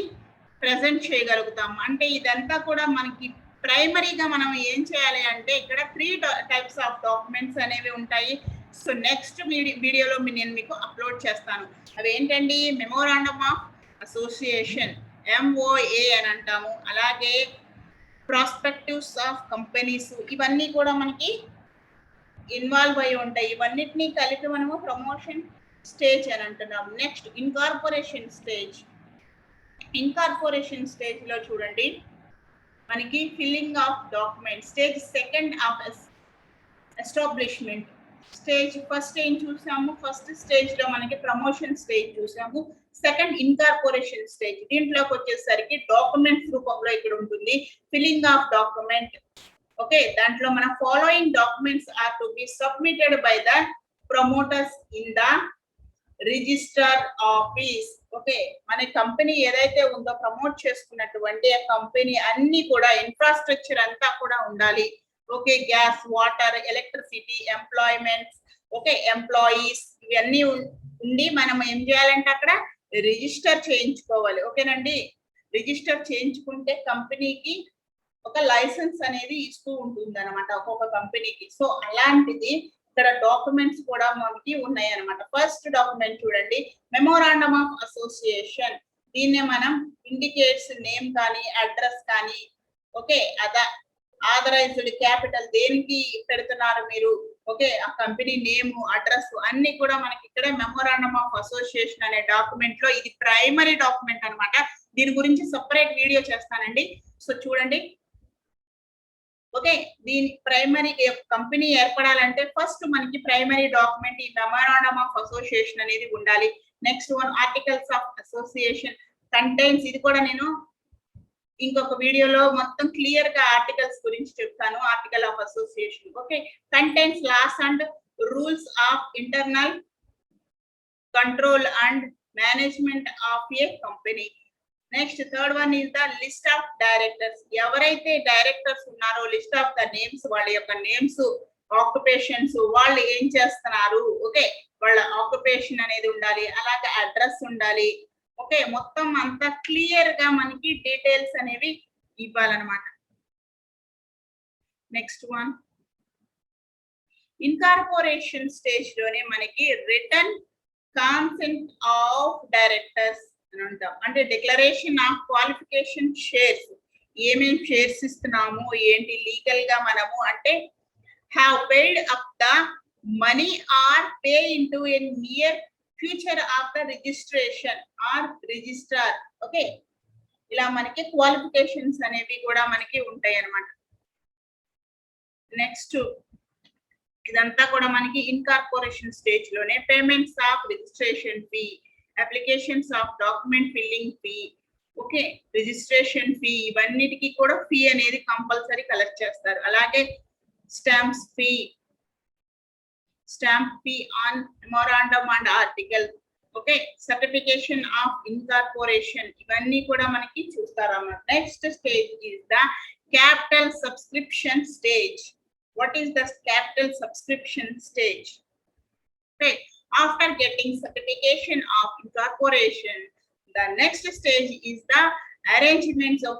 ప్రెజెంట్ చేయగలుగుతాం. అంటే ఇదంతా కూడా మనకి ప్రైమరీగా మనం ఏం చేయాలి అంటే ఇక్కడ 3 టైప్స్ ఆఫ్ డాక్యుమెంట్స్ అనేవి ఉంటాయి. సో నెక్స్ట్ వీడియోలో నేను మీకు అప్లోడ్ చేస్తాను. అవి ఏంటండి, మెమోరాండమ్ ఆఫ్ అసోసియేషన్, MOA అని అంటాము. అలాగే ప్రాస్పెక్టివ్స్ ఆఫ్ కంపెనీస్, ఇవన్నీ కూడా మనకి ఇన్వాల్వ్ అయి ఉంటాయి. ఇవన్నిటిని కలిపి మనము ప్రమోషన్ స్టేజ్ అని అంటున్నాం. Next incorporation stage. Incorporation stage లో చూడండి మనకి filling of document stage. Second of establishment stage. First ఏం చూసాము, ఫస్ట్ స్టేజ్ లో మనకి ప్రమోషన్ స్టేజ్ చూసాము. Second incorporation stage. దీంట్లోకి వచ్చేసరికి డాక్యుమెంట్స్ రూపంలో ఇక్కడ ఉంటుంది ఫిల్లింగ్ ఆఫ్ డాక్యుమెంట్. ఓకే, దాంట్లో మన following documents are to be submitted by the promoters in the register office. Okay, మన కంపెనీ ఏదైతే ఉందో ప్రమోట్ చేసుకున్నటువంటి ఆ కంపెనీ అన్ని కూడా ఇన్ఫ్రాస్ట్రక్చర్ అంతా కూడా ఉండాలి. Okay, gas, water, electricity, employments, okay, employees ఇవన్నీ ఉండి మనం ఏం చేయాలంటే అక్కడ రిజిస్టర్ చేయించుకోవాలి. ఓకేనండి, రిజిస్టర్ చేయించుకుంటే కంపెనీకి ఒక లైసెన్స్ అనేది ఇస్తూ ఉంటుంది అనమాట ఒక్కొక్క కంపెనీకి. సో అలాంటిది ఇక్కడ డాక్యుమెంట్స్ కూడా మనకి ఉన్నాయి అనమాట. ఫస్ట్ డాక్యుమెంట్ చూడండి, మెమోరాండమ్ ఆఫ్ అసోసియేషన్. దీన్నే మనం ఇండికేట్స్ నేమ్ కానీ అడ్రస్ కానీ, ఓకే, ఆథరైజ్డ్ క్యాపిటల్ దేనికి పెడుతున్నారు మీరు, ఓకే, ఆ కంపెనీ నేమ్, అడ్రస్ అన్ని కూడా మనకి ఇక్కడ మెమోరాండమ్ ఆఫ్ అసోసియేషన్ అనే డాక్యుమెంట్ లో ఇది ప్రైమరీ డాక్యుమెంట్ అన్నమాట. దీని గురించి సెపరేట్ వీడియో చేస్తానండి. సో చూడండి, ఓకే, దీని ప్రైమరీ కంపెనీ ఏర్పడాలంటే ఫస్ట్ మనకి ప్రైమరీ డాక్యుమెంట్ ఈ మెమోరాండమ్ ఆఫ్ అసోసియేషన్ అనేది ఉండాలి. Next one articles of association contains. ఇది కూడా నేను ఇంకొక వీడియోలో మొత్తం క్లియర్ గా ఆర్టికల్స్ గురించి చెప్తాను. Article of association. Okay, contains laws and rules of internal control and management of a company. Next third one is the list of directors. ఎవరైతే డైరెక్టర్స్ ఉన్నారో లిస్ట్ ఆఫ్ ద నేమ్స్, వాళ్ళ యొక్క names, occupations, వాళ్ళు ఏం చేస్తున్నారు, okay, వాళ్ళ occupation అనేది ఉండాలి. అలాగే అడ్రస్ ఉండాలి. ఓకే, మొత్తం అంతా క్లియర్ గా మనకి డీటెయిల్స్ అనేవి ఇవ్వాలన్నమాట. నెక్స్ట్ వన్ ఇన్కార్పొరేషన్ స్టేజ్ లోనే మనకి రిటర్న్ కాన్సెంట్ ఆఫ్ డైరెక్టర్స్ అని అంటాం. అంటే డిక్లరేషన్ ఆఫ్ క్వాలిఫికేషన్ షేర్స్. ఏమేం షేర్స్ ఇస్తున్నాము ఏంటి లీగల్ గా మనము అంటే have paid up the money are pay into a near future of the registration are registrar. Okay, ఇలా మనకి క్వాలిఫికేషన్స్ అనేవి కూడా మనకి ఉంటాయి అన్నమాట. నెక్స్ట్ ఇదంతా కూడా మనకి ఇన్కార్పొరేషన్ స్టేజ్ లోనే payments of registration fee, applications of document filling fee, okay, registration fee, ఇవన్నిటికీ కూడా ఫీ అనేది కంపల్సరీ కలెక్ట్ చేస్తారు. అలాగే stamps fee, stamp fee on memorandum and article, okay, certification of incorporation, ఇవన్నీ కూడా మనకి చూస్తారు అన్నమాట. Next stage is the capital subscription stage. What is the capital subscription stage? Okay, after getting certification of incorporation, the next stage is the arrangements of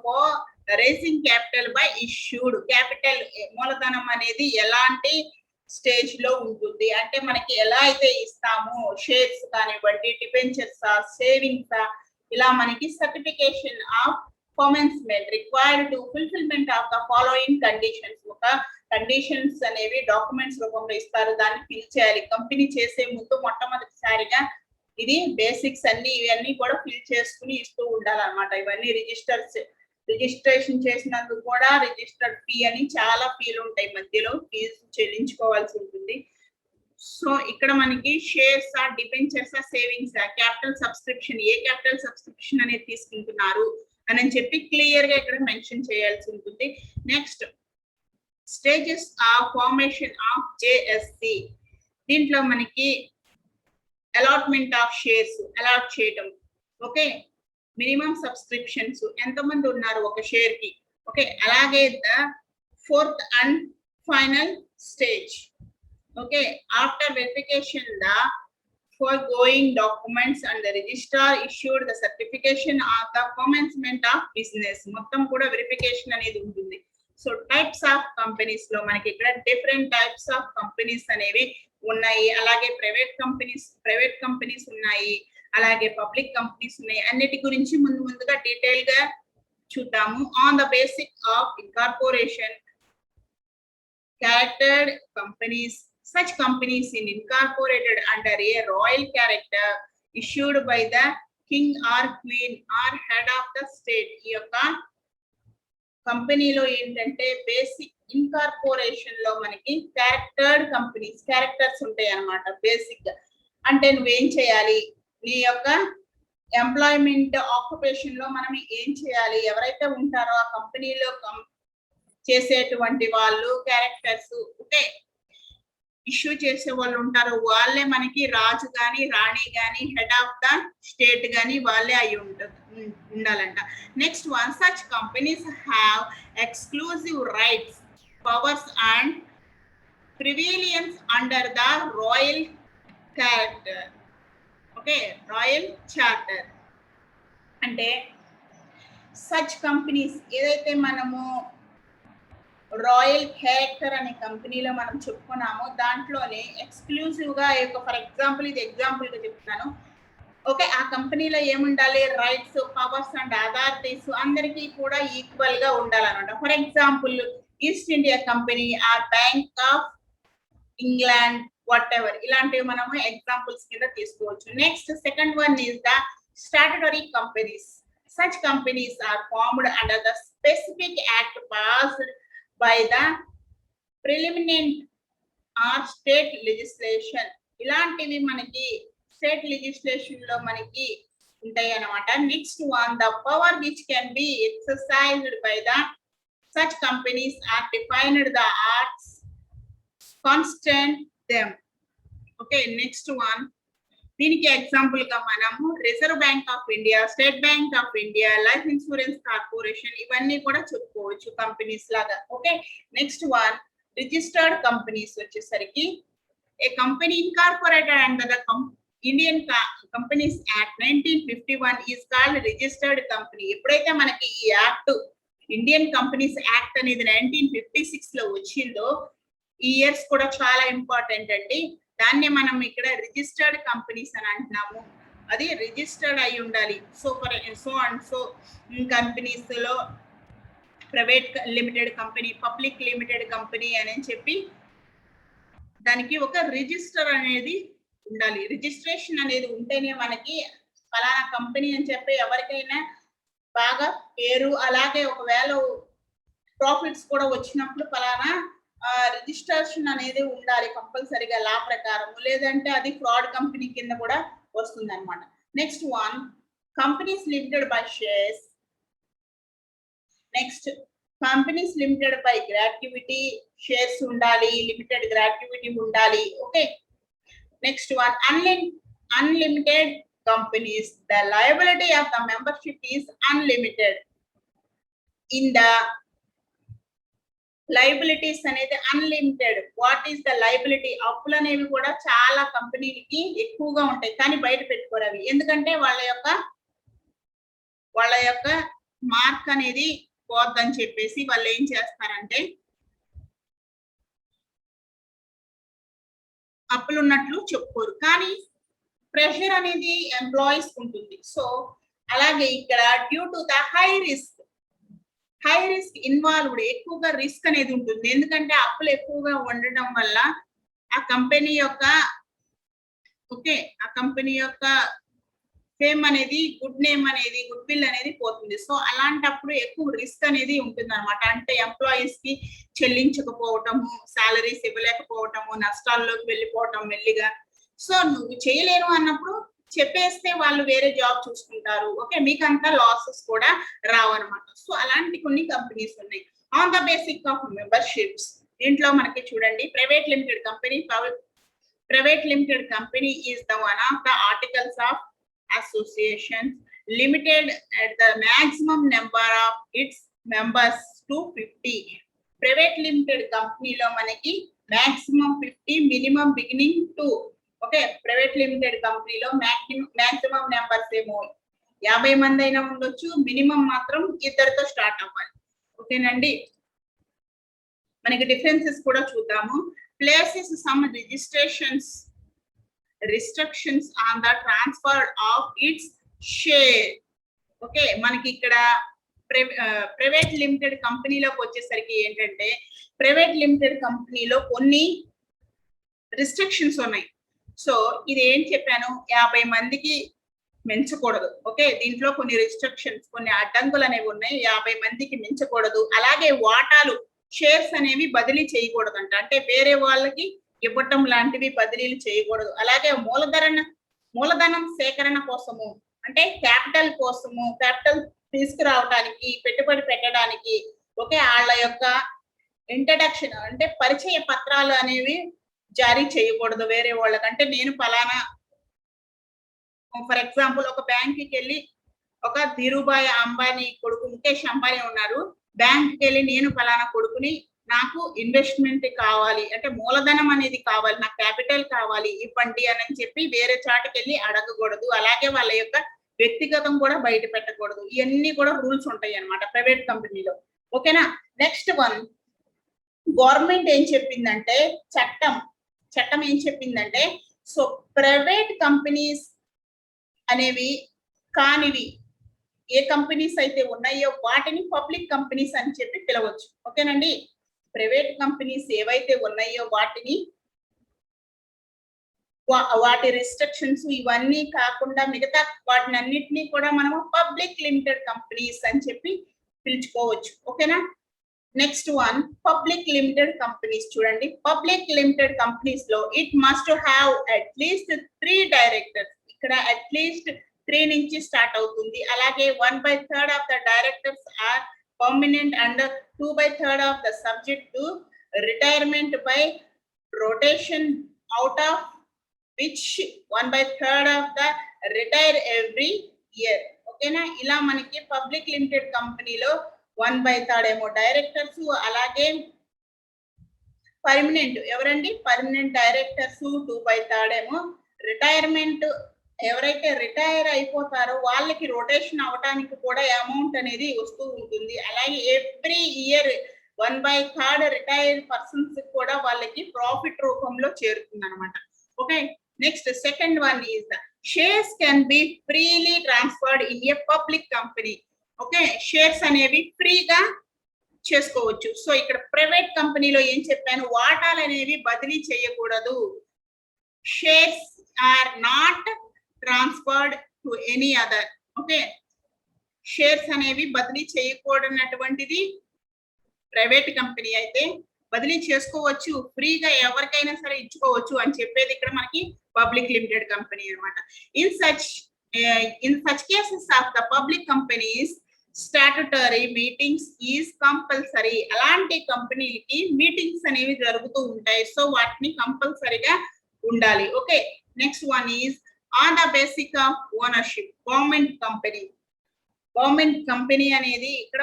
raising capital by issued capital. మూలధనం అనేది ఎలాంటి stage లో ఉంటుంది అంటే మనకి ఎలా అయితే ఇస్తామో షేర్స్ కానివ్వండి, డిబెంచర్స్, సేవింగ్స్, ఇలా మనకి certification of commencement required to fulfillment of the following conditions. ఒక కండిషన్స్ అనేవి డాక్యుమెంట్స్ రూపంలో ఇస్తారు, దాన్ని ఫిల్ చేయాలి. కంపెనీ చేసే ముందు మొట్టమొదటిసారిగా ఇది బేసిక్స్ అన్ని ఇవన్నీ కూడా ఫిల్ చేసుకుని ఇస్తూ ఉండాలన్నమాట. ఇవన్నీ రిజిస్ట్రేషన్ చేసినందుకు కూడా రిజిస్టర్డ్ ఫీ అని చాలా ఫీలు ఉంటాయి, మధ్యలో ఫీజు చెల్లించుకోవాల్సి ఉంటుంది. సో ఇక్కడ మనకి shares, debentures, savings, capital subscription, a capital subscription అనేది తీసుకుంటున్నారు అని చెప్పి క్లియర్ గా ఇక్కడ మెన్షన్ చేయాల్సి ఉంటుంది. Next stages of formation of JSC. దీంట్లో మనకి అలాట్మెంట్ ఆఫ్ షేర్స్ అలాట్ చేయటం, ఓకే, మినిమం సబ్స్క్రిప్షన్స్ ఎంతమంది ఉన్నారు ఒక షేర్ కి, ఓకే, అలాగే the fourth and final stage. Okay, after verification the foregoing documents and the registrar issued the certification of the commencement of business. మొత్తం కూడా verification అనేది ఉంటుంది. సో టైప్స్ ఆఫ్ కంపెనీస్ లో మనకి ఇక్కడ డిఫరెంట్ టైప్స్ ఆఫ్ కంపెనీస్ అనేవి ఉన్నాయి. అలాగే ప్రైవేట్ కంపెనీస్ ఉన్నాయి, అలాగే పబ్లిక్ కంపెనీస్ ఉన్నాయి. అన్నిటి గురించి ముందుగా డీటెయిల్ గా చూద్దాము. On the basic of incorporation, chartered companies, such companies in incorporated under a royal character issued by the king or queen or head of the state. ఈ యొక్క కంపెనీలో ఏంటంటే బేసిక్ ఇన్కార్పొరేషన్ లో మనకి క్యారెక్టర్డ్ కంపెనీస్, క్యారెక్టర్స్ ఉంటాయి అన్నమాట. బేసిక్ గా అంటే నువ్వేం చేయాలి, నీ యొక్క ఎంప్లాయ్మెంట్ ఆక్యుపేషన్ లో మనం ఏం చేయాలి, ఎవరైతే ఉంటారో ఆ కంపెనీలో చేసేటువంటి వాళ్ళు క్యారెక్టర్స్, ఓకే, ఇష్యూ చేసే వాళ్ళు ఉంటారు, వాళ్ళే మనకి రాజు గాని రాణి గాని హెడ్ ఆఫ్ ద స్టేట్ గాని వాళ్ళే అయి ఉండాలంట. Next one, such companies have exclusive rights, powers and privileges under the royal character. Okay, royal charter అంటే సచ్ కంపెనీస్ ఏదైతే మనము రాయల్ క్యారెక్టర్ అనే కంపెనీలో మనం చెప్పుకున్నామో దాంట్లోనే ఎక్స్క్లూజివ్ గా ఫర్ ఎగ్జాంపుల్, ఇది ఎగ్జాంపుల్ గా చెప్తాను. ఓకే, ఆ కంపెనీలో ఏముండాలి, రైట్స్, పవర్స్ అండ్ అథారిటీస్ అందరికీ కూడా ఈక్వల్ గా ఉండాలన్నమాట. For example East India Company, ఆ bank of England, whatever, ఇలాంటివి మనము ఎగ్జాంపుల్స్ కింద తీసుకోవచ్చు. Next second one is the statutory companies. Such companies are formed under the specific act passed by the preliminary or state legislation. ఇలాంటివి మనకి state legislation లో మనకి ఉంటాయి అన్నమాట. Next one, the power which can be exercised by the such companies are defined the arts constant them. Okay, next one, దీనికి example గా మనము Reserve Bank of India, State Bank of India, Life Insurance Corporation ఇవన్నీ కూడా చెప్పుకోవచ్చు companies లాగా. Okay, next one, registered companies వచ్చేసరికి a company incorporated under the Indian companies act 1951 is called registered company. ఎప్పుడైతే మనకి ఈ యాక్ట్ ఇండియన్ కంపెనీస్ యాక్ట్ అనేది 1956 లో వచ్చిందో, ఈ ఇయర్స్ కూడా చాలా ఇంపార్టెంట్ అండి. దాన్ని మనం ఇక్కడ రిజిస్టర్డ్ కంపెనీస్ అని అంటున్నాము. అది రిజిస్టర్డ్ అయి ఉండాలి. సో కంపెనీస్ లో private limited company, public limited company అని చెప్పి దానికి ఒక రిజిస్టర్ అనేది ఉండాలి. రిజిస్ట్రేషన్ అనేది ఉంటేనే మనకి ఫలానా కంపెనీ అని చెప్పి ఎవరికైనా బాగా పేరు, అలాగే ఒకవేళ ప్రాఫిట్స్ కూడా వచ్చినప్పుడు ఫలానా రిజిస్ట్రేషన్ అనేది ఉండాలి కంపల్సరీగా లా ప్రకారం, లేదంటే అది ఫ్రాడ్ కంపెనీ కింద కూడా వస్తుంది అనమాట. Next one, companies limited by shares. Next, companies limited by gratuity, shares ఉండాలి, లిమిటెడ్ గ్రాట్యుటీ ఉండాలి. Okay, next one, unlimited companies, the liability of the membership is unlimited. In the liabilities అనేది unlimited. What is the liability? అప్పులు అనేవి కూడా చాలా కంపెనీలకి ఎక్కువగా ఉంటాయి, కానీ బయట పెట్టుకోరు అవి. ఎందుకంటే వాళ్ళ యొక్క మార్క్ అనేది పోద్దని చెప్పేసి వాళ్ళు ఏం చేస్తారంటే అప్పులు ఉన్నట్లు చెప్పుకోరు, కానీ ప్రెషర్ అనేది ఎంప్లాయీస్ ఉంటుంది. సో అలాగే ఇక్కడ due to the high risk involved, ఎక్కువగా రిస్క్ అనేది ఉంటుంది. ఎందుకంటే అప్పులు ఎక్కువగా ఉండడం వల్ల ఆ కంపెనీ యొక్క ఫేమ్ అనేది, గుడ్ నేమ్ అనేది, గుడ్ విల్ అనేది పోతుంది. సో అలాంటప్పుడు ఎక్కువ రిస్క్ అనేది ఉంటుంది అనమాట. అంటే ఎంప్లాయీస్ కి చెల్లించకపోవటము, సాలరీస్ ఇవ్వలేకపోవటము, నష్టాల్లోకి వెళ్ళిపోవటం మెల్లిగా. సో నువ్వు చేయలేను అన్నప్పుడు చెప్పేస్తే వాళ్ళు వేరే జాబ్ చూసుకుంటారు. ఓకే, మీకు అంతా లాసెస్ కూడా రావన్నమాట. సో అలాంటి కొన్ని కంపెనీస్ ఉన్నాయి. On the basic of memberships, దీంట్లో మనకి చూడండి, private limited company is the one of the articles of association limited at the maximum number of its members to 50. Private limited కంపెనీలో మనకి maximum 50, minimum beginning 2. Okay, private limited కంపెనీలో maximum numbers ఏమో 50 మంది అయినా ఉండొచ్చు, మినిమం మాత్రం 2తో start అవ్వాలి. ఓకేనండి, మనకి డిఫరెన్సెస్ కూడా చూద్దాము. Places some restrictions on the transfer of it's share. Okay, మనకి ఇక్కడ ప్రైవేట్ లిమిటెడ్ కంపెనీలోకి వచ్చేసరికి ఏంటంటే, ప్రైవేట్ లిమిటెడ్ కంపెనీలో కొన్ని రిస్ట్రిక్షన్స్ ఉన్నాయి. సో ఇది ఏం చెప్పాను, 50 మందికి మించకూడదు. ఓకే, దీంట్లో కొన్ని రిస్ట్రిక్షన్స్, కొన్ని అడ్డంకులు అనేవి ఉన్నాయి. 50 మందికి మించకూడదు. అలాగే వాటాలు, షేర్స్ అనేవి బదిలీ చేయకూడదంట, అంటే వేరే వాళ్ళకి ఇవ్వటం లాంటివి బదిలీలు చేయకూడదు. అలాగే మూలధనం సేకరణ కోసము, అంటే క్యాపిటల్ కోసము, క్యాపిటల్ తీసుకురావడానికి, పెట్టుబడి పెట్టడానికి, ఓకే, వాళ్ళ యొక్క ఇంట్రడక్షన్ అంటే పరిచయ పత్రాలు అనేవి జారీ చేయకూడదు వేరే వాళ్ళకి. అంటే నేను పలానా, ఫర్ ఎగ్జాంపుల్ ఒక బ్యాంక్కి వెళ్ళి ఒక ధీరుభాయ్ అంబానీ కొడుకు ముఖేష్ అంబానీ ఉన్నారు, బ్యాంక్కి వెళ్ళి నేను పలానా కొడుకుని, నాకు ఇన్వెస్ట్మెంట్ కావాలి అంటే మూలధనం అనేది కావాలి, నాకు క్యాపిటల్ కావాలి ఇవ్వండి అని చెప్పి వేరే చాటుకి వెళ్ళి అడగకూడదు. అలాగే వాళ్ళ యొక్క వ్యక్తిగతం కూడా బయట పెట్టకూడదు. ఇవన్నీ కూడా రూల్స్ ఉంటాయి అన్నమాట ప్రైవేట్ కంపెనీలో. ఓకేనా. నెక్స్ట్ వన్, గవర్నమెంట్ ఏం చెప్పిందంటే, చట్టం ఏం చెప్పిందంటే, సో ప్రైవేట్ కంపెనీస్ అనేవి కానివి ఏ కంపెనీస్ అయితే ఉన్నాయో వాటిని పబ్లిక్ కంపెనీస్ అని చెప్పి పిలవచ్చు. ఓకేనండి. ప్రైవేట్ కంపెనీస్ ఏవైతే ఉన్నాయో వాటిని, వాటి రిస్ట్రిక్షన్స్ ఇవన్నీ కాకుండా మిగతా వాటిని అన్నిటినీ కూడా మనము పబ్లిక్ లిమిటెడ్ కంపెనీస్ అని చెప్పి పిలుచుకోవచ్చు. ఓకేనా. Next one, public limited companies. చూడండి, పబ్లిక్ లిమిటెడ్ కంపెనీస్ లో it must have at least 3 directors. ఇక్కడ అట్లీస్ట్ 3 నుంచి స్టార్ట్ అవుతుంది. అలాగే 1/3 of the directors are permanent and 2/3 of the subject to retirement by rotation, out of which 1/3 of the retire every year. ఓకేనా. ఇలా మనకి public limited కంపెనీలో 1/3 ఏమో డైరెక్టర్స్, అలాగే పర్మనెంట్ ఎవరండి, పర్మనెంట్ డైరెక్టర్స్ 2/3 ఏమో రిటైర్మెంట్, ఎవరైతే రిటైర్ అయిపోతారో వాళ్ళకి రొటేషన్ అవడానికి కూడా అమౌంట్ అనేది వస్తూ ఉంటుంది. అలాగే ఎవ్రీ ఇయర్ 1/3 రిటైర్డ్ పర్సన్స్ కూడా వాళ్ళకి ప్రాఫిట్ రూపంలో చేరుతుంది అనమాట. Okay. Next second one is shares can be freely transferred in a public company. Okay, shares అనేవి ఫ్రీగా చేసుకోవచ్చు. సో ఇక్కడ ప్రైవేట్ కంపెనీలో ఏం చెప్పాను, వాటాలు అనేవి బదిలీ చేయకూడదు. Shares are not transferred to any other. Okay, shares అనేవి బదిలీ చేయకూడనటువంటిది ప్రైవేట్ కంపెనీ అయితే బదిలీ చేసుకోవచ్చు, ఫ్రీగా ఎవరికైనా సరే ఇచ్చుకోవచ్చు అని చెప్పేది ఇక్కడ మనకి పబ్లిక్ లిమిటెడ్ కంపెనీ అన్నమాట. In such cases of the public companies statutory meetings is compulsory. అలాంటి కంపెనీలకి మీటింగ్స్ అనేవి జరుగుతూ ఉంటాయి. సో వాటిని కంపల్సరీగా ఉండాలి. Okay. Next one is on the basic of ownership. Government company అనేది ఇక్కడ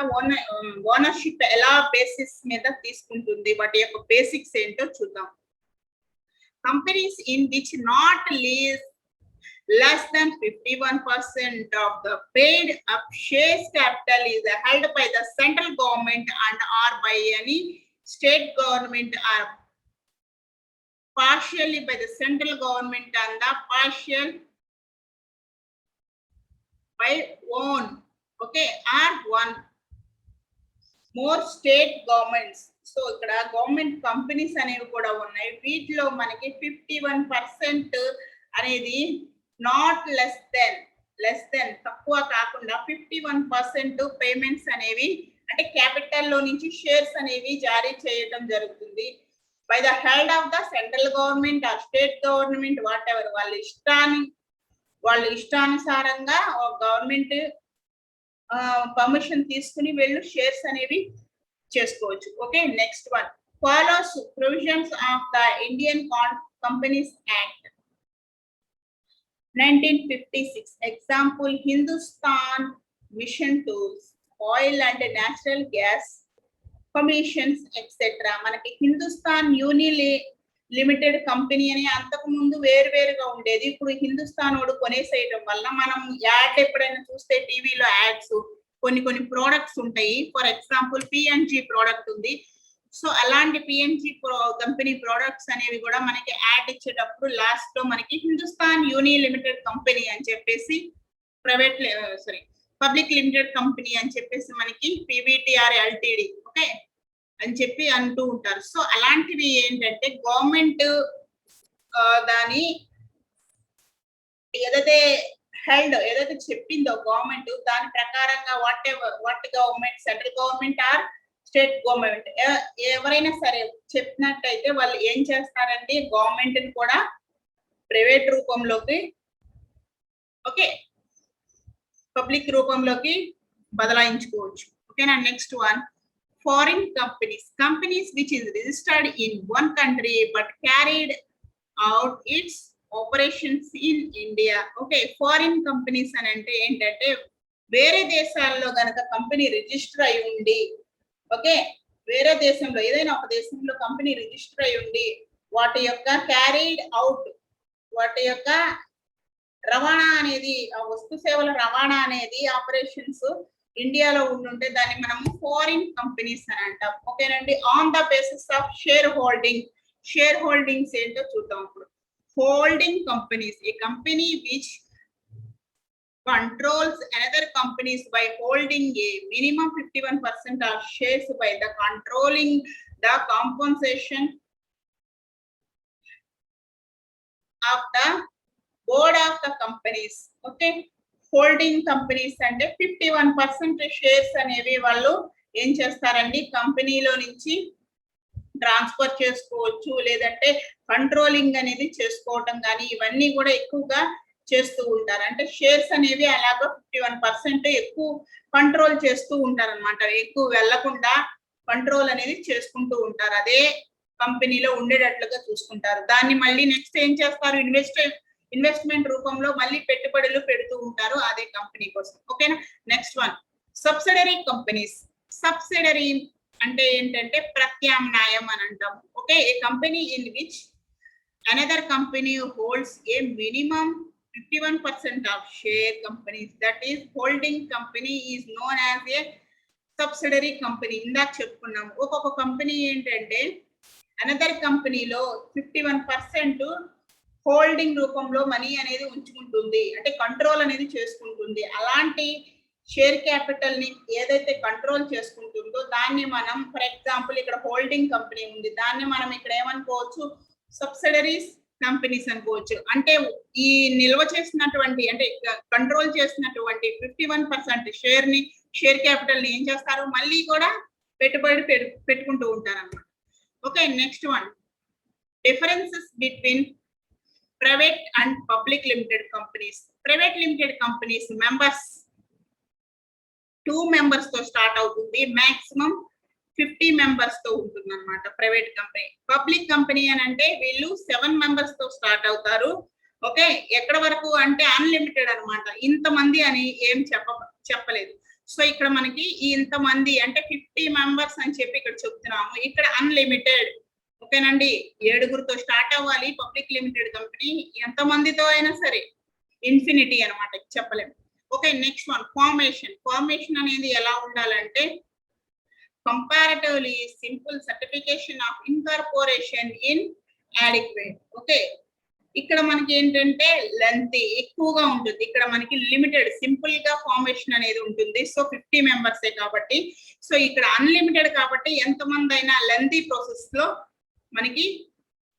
ఓనర్షిప్ ఎలా బేసిస్ మీద తీసుకుంటుంది, వాటి యొక్క బేసిక్స్ ఏంటో చూద్దాం. Companies in which not lease less than 51% of the paid up shares capital is held by the central government and or by any state government, or partially by the central government and the partial by own, okay, or one more state governments. So ఇక్కడ government companies అనేవి కూడా ఉన్నాయి. వీటిలో మనకి 51% అనేది not less than తక్కువ కాకుండా 51% payments అనేవి అంటే క్యాపిటల్ లో నుంచి షేర్స్ అనేవి జారీ చేయడం జరుగుతుంది. By the head of the central government or state government, whatever, వాళ్ళ ఇష్టానుసారంగా గవర్నమెంట్ పర్మిషన్ తీసుకుని వెళ్ళు షేర్స్ అనేవి చేసుకోవచ్చు. Okay. Next one, follows provisions of the Indian companies act 1956. Example, Hindustan machine tools, oil and natural gas commissions etcetera. మనకి Hindustan limited company అని అంతకు ముందు వేరువేరుగా ఉండేది. ఇప్పుడు హిందుస్థాన్ వాడు కొనేసేయడం వల్ల మనం యాడ్ ఎప్పుడైనా చూస్తే టీవీలో యాడ్స్ కొన్ని ప్రోడక్ట్స్ ఉంటాయి. ఫర్ ఎగ్జాంపుల్ పిఎన్జి ప్రోడక్ట్ ఉంది. సో అలాంటి పిఎన్జి కంపెనీ ప్రోడక్ట్స్ అనేవి కూడా మనకి యాడ్ ఇచ్చేటప్పుడు లాస్ట్ లో మనకి హిందుస్థాన్ లిమిటెడ్ కంపెనీ అని చెప్పేసి పబ్లిక్ లిమిటెడ్ కంపెనీ అని చెప్పేసి మనకి పివిటిఆర్ ఎల్టిడి ఓకే అని చెప్పి అంటూ ఉంటారు. సో అలాంటివి ఏంటంటే గవర్నమెంట్ దాని ఏదైతే చెప్పిందో గవర్నమెంట్ దాని ప్రకారంగా what government, central government or state government ఎవరైనా సరే చెప్పినట్టయితే వాళ్ళు ఏం చేస్తారంటే గవర్నమెంట్ ని కూడా ప్రైవేట్ రూపంలోకి ఓకే పబ్లిక్ రూపంలోకి బదలాయించుకోవచ్చు. ఓకేనా. Next one, foreign companies which is registered in one country but carried out it's operations in India. Okay, foreign companies అని అంటే ఏంటంటే వేరే దేశాల్లో గనక కంపెనీ రిజిస్టర్ అయి ఉండి, ఓకే, వేరే దేశంలో ఏదైనా ఒక దేశంలో కంపెనీ రిజిస్టర్ అయి ఉండి వాటి యొక్క క్యారీడ్ అవుట్, వాటి యొక్క రవాణా అనేది, ఆ వస్తు సేవల రవాణా అనేది ఆపరేషన్స్ ఇండియాలో ఉంటుంటే దాన్ని మనము ఫారిన్ కంపెనీస్ అని అంటాం. ఓకేనండి. On the basis of share holdings ఏంటో చూద్దాం ఇప్పుడు. Holding companies, A company which controls another companies by holding a minimum 51% of shares by the controlling the compensation of the board of the companies. Okay, holding companies అంటే 51% shares అనేవి వాళ్ళు ఏం చేస్తారండి, కంపెనీలో నుంచి ట్రాన్స్ఫర్ చేసుకోవచ్చు, లేదంటే కంట్రోలింగ్ అనేది చేసుకోవటం కానీ ఇవన్నీ కూడా ఎక్కువగా చేస్తూ ఉంటారు. అంటే షేర్స్ అనేవి అలాగా 51% ఎక్కువ కంట్రోల్ చేస్తూ ఉంటారు అనమాట. ఎక్కువ వెళ్లకుండా కంట్రోల్ అనేది చేసుకుంటూ ఉంటారు, అదే కంపెనీలో ఉండేటట్లుగా చూసుకుంటారు. దాన్ని మళ్ళీ నెక్స్ట్ ఏం చేస్తారు, ఇన్వెస్ట్మెంట్ రూపంలో మళ్ళీ పెట్టుబడులు పెడుతూ ఉంటారు అదే కంపెనీ కోసం. ఓకేనా. Next one, subsidiary companies. Subsidiary అంటే ఏంటంటే ప్రత్యామ్నాయం అని అంటాము. Okay, A company in which another company holds A minimum 51% of share companies, that is holding company is known as a subsidiary company. ఇందాక చెప్పుకున్నాము, ఒక్కొక్క కంపెనీ ఏంటంటే అనదర్ కంపెనీలో 51% హోల్డింగ్ రూపంలో మనీ అనేది ఉంచుకుంటుంది, అంటే కంట్రోల్ అనేది చేసుకుంటుంది. అలాంటి షేర్ క్యాపిటల్ ని ఏదైతే కంట్రోల్ చేసుకుంటుందో దాన్ని మనం, ఫర్ ఎగ్జాంపుల్ ఇక్కడ హోల్డింగ్ కంపెనీ ఉంది, దాన్ని మనం ఇక్కడ ఏమనుకోవచ్చు, సబ్సిడరీస్ కంపెనీస్ అనుకోవచ్చు. అంటే ఈ నిల్వ చేసినటువంటి, అంటే కంట్రోల్ చేసినటువంటి 51% షేర్ క్యాపిటల్ ని ఏం చేస్తారు, మళ్ళీ కూడా పెట్టుబడి పెట్టుకుంటూ ఉంటారు అన్నమాట. Okay, next one, differences between private and public limited companies. Private limited companies members 2 members తో స్టార్ట్ అవుతుంది, మాక్సిమం 50 members తో ఉంటుంది అనమాట ప్రైవేట్ కంపెనీ. పబ్లిక్ కంపెనీ అని అంటే వీళ్ళు 7 members తో స్టార్ట్ అవుతారు. ఓకే, ఎక్కడ వరకు అంటే అన్లిమిటెడ్ అనమాట, ఇంతమంది అని ఏం చెప్పలేదు. సో ఇక్కడ మనకి ఇంతమంది అంటే 50 members అని చెప్పి ఇక్కడ చెప్తున్నాము, ఇక్కడ అన్లిమిటెడ్. ఓకేనండి, 7గురితో స్టార్ట్ అవ్వాలి పబ్లిక్ లిమిటెడ్ కంపెనీ, ఎంతమందితో అయినా సరే ఇన్ఫినిటీ అనమాట, చెప్పలేము. ఓకే, నెక్స్ట్ వన్, ఫార్మేషన్ అనేది ఎలా ఉండాలంటే comparatively simple certification of incorporation in adequate. Okay, ఇక్కడ మనకి ఏంటంటే లెంత్ ఎక్కువగా ఉంటుంది, ఇక్కడ మనకి లిమిటెడ్ సింపుల్ గా ఫార్మేషన్ అనేది ఉంటుంది. సో 50 members కాబట్టి, సో ఇక్కడ అన్లిమిటెడ్ కాబట్టి ఎంతమంది అయినా లెంతీ ప్రాసెస్ లో మనకి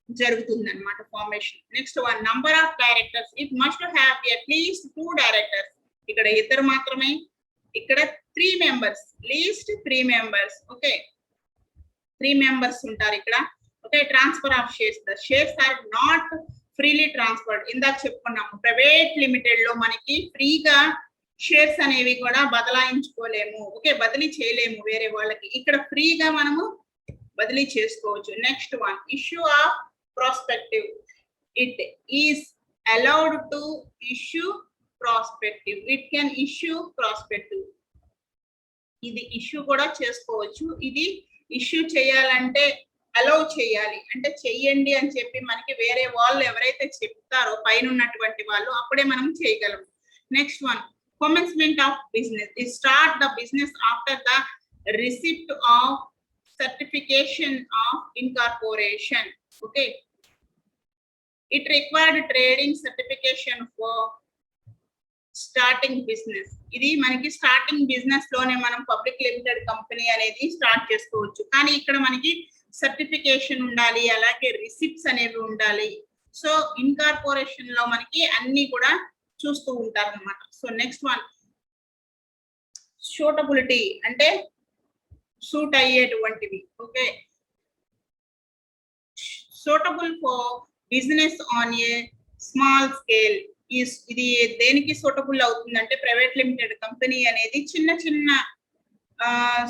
జరుగుతుంది అనమాట formation. Next one, number of directors. It must have at least 2 directors. ఇక్కడ 2 మాత్రమే, ఇక్కడ 3 members, least 3 members. Okay, 3 members ఉంటారు ఇక్కడ. Okay, transfer of shares. The shares are not freely transferred. ఇందాక చెప్పుకున్నాము, ప్రైవేట్ లిమిటెడ్ లో మనకి ఫ్రీగా షేర్స్ అనేవి కూడా బదలాయించుకోలేము. ఓకే, బదిలీ చేయలేము వేరే వాళ్ళకి, ఇక్కడ ఫ్రీగా మనము బదిలీ చేసుకోవచ్చు. Next one, issue of prospective. It is allowed to issue prospective. It can issue prospective. ఇది ఇష్యూ కూడా చేసుకోవచ్చు. ఇది ఇష్యూ చేయాలంటే అలౌ చేయాలి, అంటే చెయ్యండి అని చెప్పి మనకి వేరే వాళ్ళు ఎవరైతే చెప్తారో పైన ఉన్నటువంటి వాళ్ళు, అప్పుడే మనం చేయగలం. Next one, commencement of business. It start the business after the receipt of certification of incorporation. Okay, it required trading certification for starting business. ఇది మనకి స్టార్టింగ్ బిజినెస్ లోనే మనం పబ్లిక్ లిమిటెడ్ కంపెనీ అనేది స్టార్ట్ చేసుకోవచ్చు, కానీ ఇక్కడ మనకి సర్టిఫికేషన్ ఉండాలి, అలాగే రిసిప్ట్స్ అనేవి ఉండాలి. సో ఇన్కార్పొరేషన్ లో మనకి అన్ని కూడా చూస్తూ ఉంటారు అనమాట. సో నెక్స్ట్ వన్, సూటబిలిటీ అంటే సూట్ అయ్యేటువంటివి. Okay, suitable for business on a small scale. ఇది దేనికి సూటబుల్ అవుతుందంటే ప్రైవేట్ లిమిటెడ్ కంపెనీ అనేది చిన్న చిన్న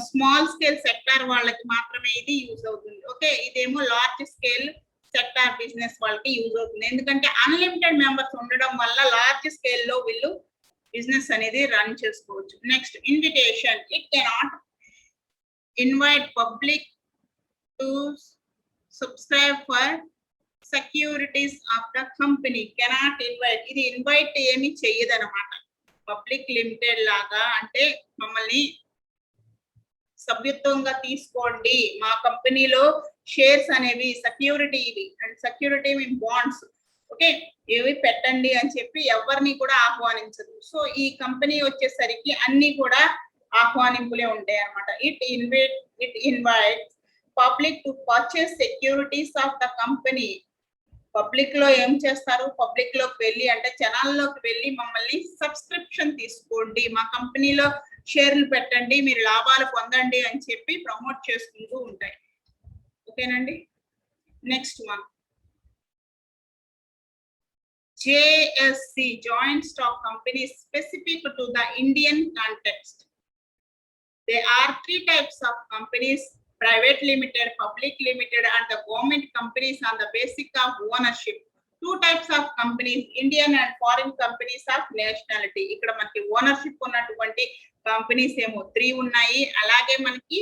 స్మాల్ స్కేల్ సెక్టార్ వాళ్ళకి మాత్రమే ఇది యూజ్ అవుతుంది. ఓకే, ఇదేమో లార్జ్ స్కేల్ సెక్టార్ బిజినెస్ వాళ్ళకి యూజ్ అవుతుంది. ఎందుకంటే అన్లిమిటెడ్ మెంబర్స్ ఉండడం వల్ల లార్జ్ స్కేల్ లో వీళ్ళు బిజినెస్ అనేది రన్ చేసుకోవచ్చు. Next, invitation. It cannot invite public to subscribe for securities of the company. Cannot invite, ఇది ఇన్వైట్ ఏమి చెయ్యదు అనమాట. పబ్లిక్ లిమిటెడ్ లాగా అంటే మమ్మల్ని సభ్యత్వంగా తీసుకోండి, మా కంపెనీలో షేర్స్ అనేవి సెక్యూరిటీ, ఇవి and security mean bonds, okay, ఇవి పెట్టండి అని చెప్పి ఎవరిని కూడా ఆహ్వానించదు. సో ఈ కంపెనీ వచ్చేసరికి అన్ని కూడా ఆహ్వానింపులే ఉంటాయి అన్నమాట. It invites public to purchase securities of the company. Public లో ఏం చేస్తారు, పబ్లిక్ లోకి వెళ్ళి అంటే జనాల్లోకి వెళ్ళి మమ్మల్ని సబ్స్క్రిప్షన్ తీసుకోండి, మా కంపెనీలో షేర్లు పెట్టండి, మీరు లాభాలు పొందండి అని చెప్పి ప్రమోట్ చేసుకుంటూ ఉంటాయి. ఓకేనండి. Next one, JSC, joint stock company, specific to the Indian context. There are three types of companies: private limited, public limited, and the government companies on the basis of ownership. Two types of companies, Indian and foreign companies of nationality. ఇక్కడ మనకి ownership ఉన్నటువంటి companies ఏమో 3 ఉన్నాయి. అలాగే మనకి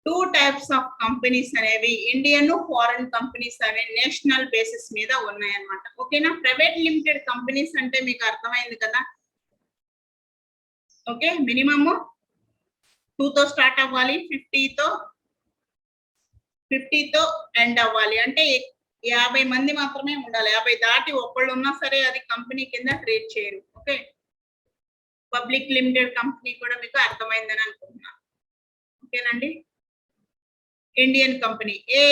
2 types of companies అనేవి Indian, foreign companies అనే national basis మీద ఉన్నాయి అన్నమాట. ఓకేనా. ప్రైవేట్ లిమిటెడ్ కంపెనీస్ అంటే మీకు అర్థమైంది కదా. ఓకే, మినిమమ్ 2 తో స్టార్ట్ అవ్వాలి, 50 తో ఎండ్ అవ్వాలి. అంటే 50 మంది మాత్రమే ఉండాలి. 50 దాటి ఒక్కళ్ళు ఉన్నా సరే అది కంపెనీ కింద ట్రీట్ చేయరు. ఓకే, పబ్లిక్ లిమిటెడ్ కంపెనీ కూడా మీకు అర్థమైందని అనుకుంటున్నాను. ఓకేనండి. Indian company. A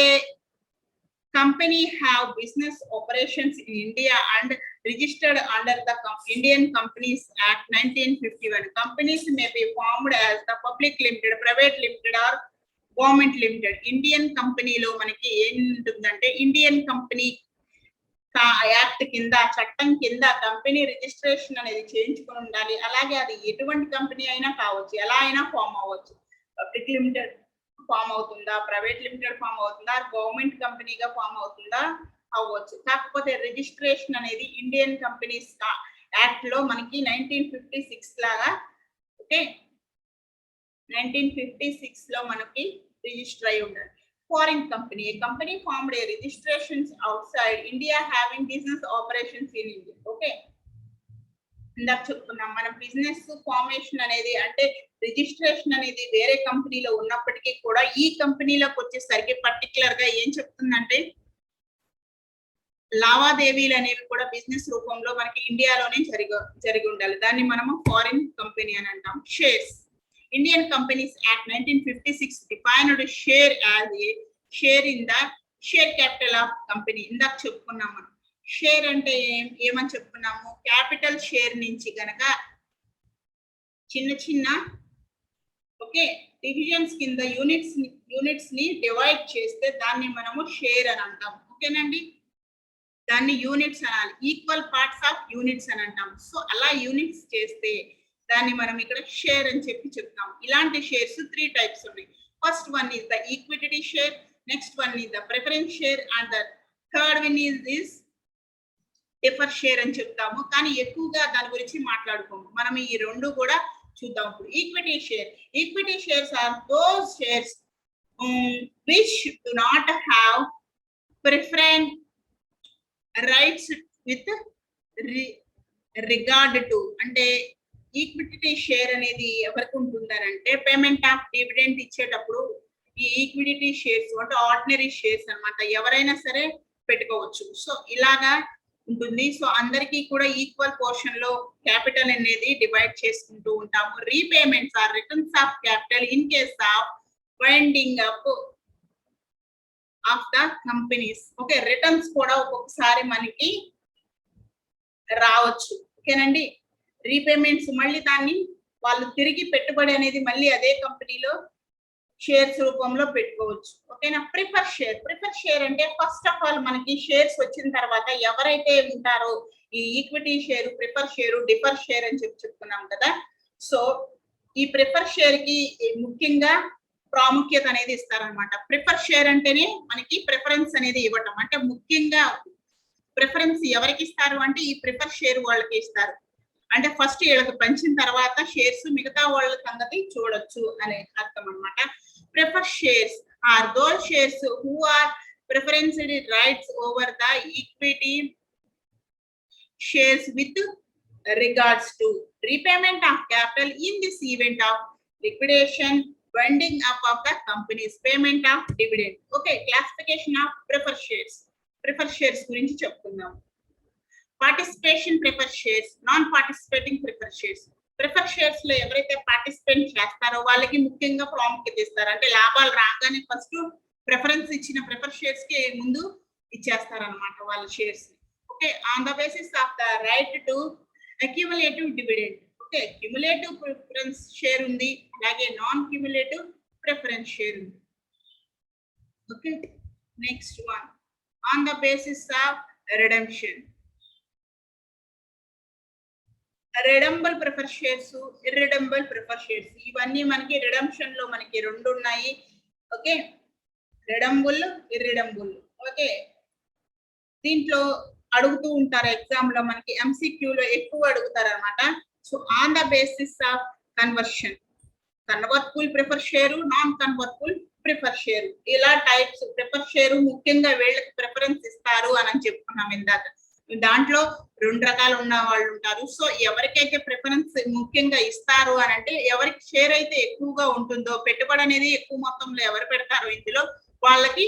company have business operations in India and registered under the Indian companies act 1951. Companies may be formed as the public limited, private limited or government limited. Indian కంపెనీలో మనకి ఏంటుందంటే Indian company act కింద, చట్టం కింద company registration అనేది చేయించుకుని ఉండాలి. అలాగే అది ఎటువంటి కంపెనీ అయినా కావచ్చు, ఎలా అయినా ఫామ్ అవ్వచ్చు. పబ్లిక్ లిమిటెడ్ ఫామ్ అవుతుందా, ప్రైవేట్ లిమిటెడ్ ఫామ్ అవుతుందా, గవర్నమెంట్ కంపెనీగా ఫామ్ అవుతుందా, అవ్వచ్చు. కాకపోతే రిజిస్ట్రేషన్ అనేది ఇండియన్ కంపెనీస్ యాక్ట్ లో మనకి 1956 లాగా, ఓకే, 1956 లో మనకి రిజిస్టర్ అయి ఉండాలి. Foreign company, a company formed a registrations outside India having business operations in India. Okay, ఇందాక చెప్పుకున్నాం మన బిజినెస్ ఫార్మేషన్ అనేది అంటే రిజిస్ట్రేషన్ అనేది వేరే కంపెనీలో ఉన్నప్పటికీ కూడా ఈ కంపెనీలోకి వచ్చేసరికి పర్టికులర్ గా ఏం చెప్తుందంటే లావాదేవీలు అనేవి కూడా బిజినెస్ రూపంలో మనకి ఇండియాలోనే జరిగి ఉండాలి. దాన్ని మనము ఫారిన్ కంపెనీ అని అంటాం. Shares. Indian Companies Act 1956 defined share as a share in the share capital of company. ఇందాక చెప్పుకున్నాం మనం. షేర్ అంటే ఏమని చెప్పుకున్నాము, క్యాపిటల్ షేర్ నుంచి గనక చిన్న చిన్న, ఓకే, డివిజన్స్ కింద యూనిట్స్ ని డివైడ్ చేస్తే దాన్ని మనము షేర్ అని అంటాం. ఓకేనండి, దాన్ని యూనిట్స్ అనాలి. ఈక్వల్ పార్ట్స్ ఆఫ్ యూనిట్స్ అని అంటాం. సో అలా యూనిట్స్ చేస్తే దాన్ని మనం ఇక్కడ షేర్ అని చెప్పి చెప్తాం. ఇలాంటి షేర్స్ 3 టైప్స్ ఉన్నాయి. First one is the equity share, next one is the preference share, and the third one is this differ share అని చెప్తాము. కానీ ఎక్కువగా దాని గురించి మాట్లాడుకోము. మనం ఈ 2 కూడా చూద్దాం. ఇప్పుడు equity shares are those shares which do not have preference rights with regard to. అంటే ఈక్విటీ షేర్ అనేది ఎవరికి ఉంటుందనంటే పేమెంట్ ఆఫ్ డివిడెంట్ ఇచ్చేటప్పుడు ఈ ఈక్విటీ షేర్స్ అంటే ఆర్డినరీ షేర్స్ అన్నమాట, ఎవరైనా సరే పెట్టుకోవచ్చు. సో ఇలాగా ఉంటుంది. సో అందరికీ కూడా ఈక్వల్ పోర్షన్ లో క్యాపిటల్ అనేది డివైడ్ చేసుకుంటూ ఉంటాము. Repayments or returns of capital in case of winding up of the companies. Okay, returns కూడా ఒక్కొక్కసారి మనకి రావచ్చు. ఓకేనండి. రీపేమెంట్స్ మళ్ళీ దాన్ని వాళ్ళు తిరిగి పెట్టుబడి అనేది మళ్ళీ అదే కంపెనీలో షేర్స్ రూపంలో పెట్టుకోవచ్చు. ఓకేనా? ప్రిఫర్ షేర్ అంటే ఫస్ట్ ఆఫ్ ఆల్ మనకి షేర్స్ వచ్చిన తర్వాత ఎవరైతే ఉంటారో ఈ equity share, prefer share, differ share అని చెప్పుకున్నాం కదా. సో ఈ ప్రిఫర్ షేర్ కి ముఖ్యంగా ప్రాముఖ్యత అనేది ఇస్తారనమాట. ప్రిఫర్ షేర్ అంటేనే మనకి ప్రిఫరెన్స్ అనేది ఇవ్వటం. అంటే ముఖ్యంగా ప్రిఫరెన్స్ ఎవరికి ఇస్తారు అంటే ఈ ప్రిఫర్ షేర్ వాళ్ళకి ఇస్తారు. అంటే ఫస్ట్ వీళ్ళకి పంచిన తర్వాత షేర్స్ మిగతా వాళ్ళ సంగతి చూడొచ్చు అనే అర్థం అనమాట. Prefer shares are those shares who are preferenced rights over the equity shares with regards to repayment of capital in this event of liquidation, winding up of the company's payment of dividend. Okay, classification of preferred shares. Preferred shares గురించి చెప్పుకుందాం. Participation prefer shares, non participating prefer shares. Prefer shares లో ఎవరైతే participate చేస్తారో వాళ్ళకి ముఖ్యంగా ప్రాముఖ్యత ఇస్తారు. అంటే లాభాలు రాగానే ఫస్ట్ ప్రిఫరెన్స్ ఇచ్చిన ప్రిఫర్ షేర్స్ కి ముందు ఇచ్చేస్తారనమాట వాళ్ళ shares. Okay, on the basis of the right to accumulative dividend. Okay, cumulative preference share ఉంది, అలాగే నాన్ క్యుములేటివ్ ప్రిఫరెన్స్ షేర్ ఉంది. Okay, next one on the basis of redemption. Redeemable prefer shares, irredeemable prefer shares, ఇవన్నీ మనకి redemption లో మనకి రెండు ఉన్నాయి. Okay, రెడంబుల్, ఇర్రిడంబుల్. Okay, దీంట్లో అడుగుతూ ఉంటారు ఎగ్జామ్ లో, మనకి ఎంసీక్యూ లో ఎక్కువ అడుగుతారు అనమాట. So on the basis of conversion, convertible prefer share, non convertible prefer share, ఇలా టైప్స్ ప్రిఫర్ షేరు ముఖ్యంగా వీళ్ళకి ప్రిఫరెన్స్ ఇస్తారు అని చెప్పుకున్నాం ఇందాక. దాంట్లో రెండు రకాలు ఉన్న వాళ్ళు ఉంటారు. సో ఎవరికైతే ప్రిఫరెన్స్ ముఖ్యంగా ఇస్తారు అని అంటే ఎవరికి షేర్ అయితే ఎక్కువగా ఉంటుందో, పెట్టుబడి అనేది ఎక్కువ మొత్తంలో ఎవరు పెడతారో ఇందులో వాళ్ళకి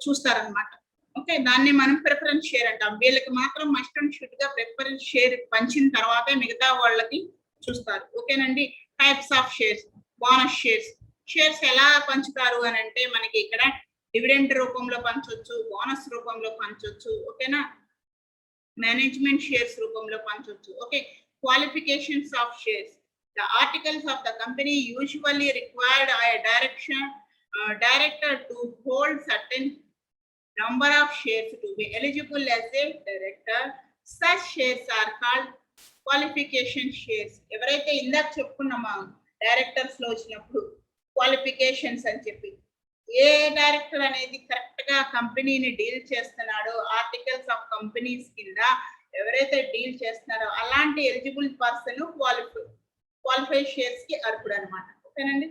చూస్తారనమాట. ఓకే, దాన్ని మనం ప్రిఫరెన్స్ షేర్ అంటాం. వీళ్ళకి మాత్రం మస్ట్ అండ్ షుడ్ గా ప్రిఫరెన్స్ షేర్ పంచిన తర్వాతే మిగతా వాళ్ళకి చూస్తారు. ఓకేనండి. Types of shares, bonus shares. Shares ఎలా పంచుతారు అని అంటే మనకి ఇక్కడ డివిడెండ్ రూపంలో పంచొచ్చు, బోనస్ రూపంలో పంచొచ్చు. ఓకేనా, మేనేజ్మెంట్ షేర్స్ రూపంలో పంచొచ్చు. Okay, qualifications of shares. The articles of the company usually required director to hold certain number of shares to be eligible as a director. Such shares are called qualification shares. ఎవరైతే ఇందాక చెప్పుకున్నామా directors లో వచ్చినప్పుడు qualifications అని చెప్పి, ఏ director అనేది correct గా కంపెనీని deal చేస్తున్నాడో, ఆర్టికల్స్ ఆఫ్ కంపెనీస్ కింద ఎవరైతే డీల్ చేస్తున్నారో అలాంటి ఎలిజిబుల్ పర్సన్ క్వాలిఫైడ్ షేర్స్ కి అర్హుడు అనమాట. ఓకేనండి.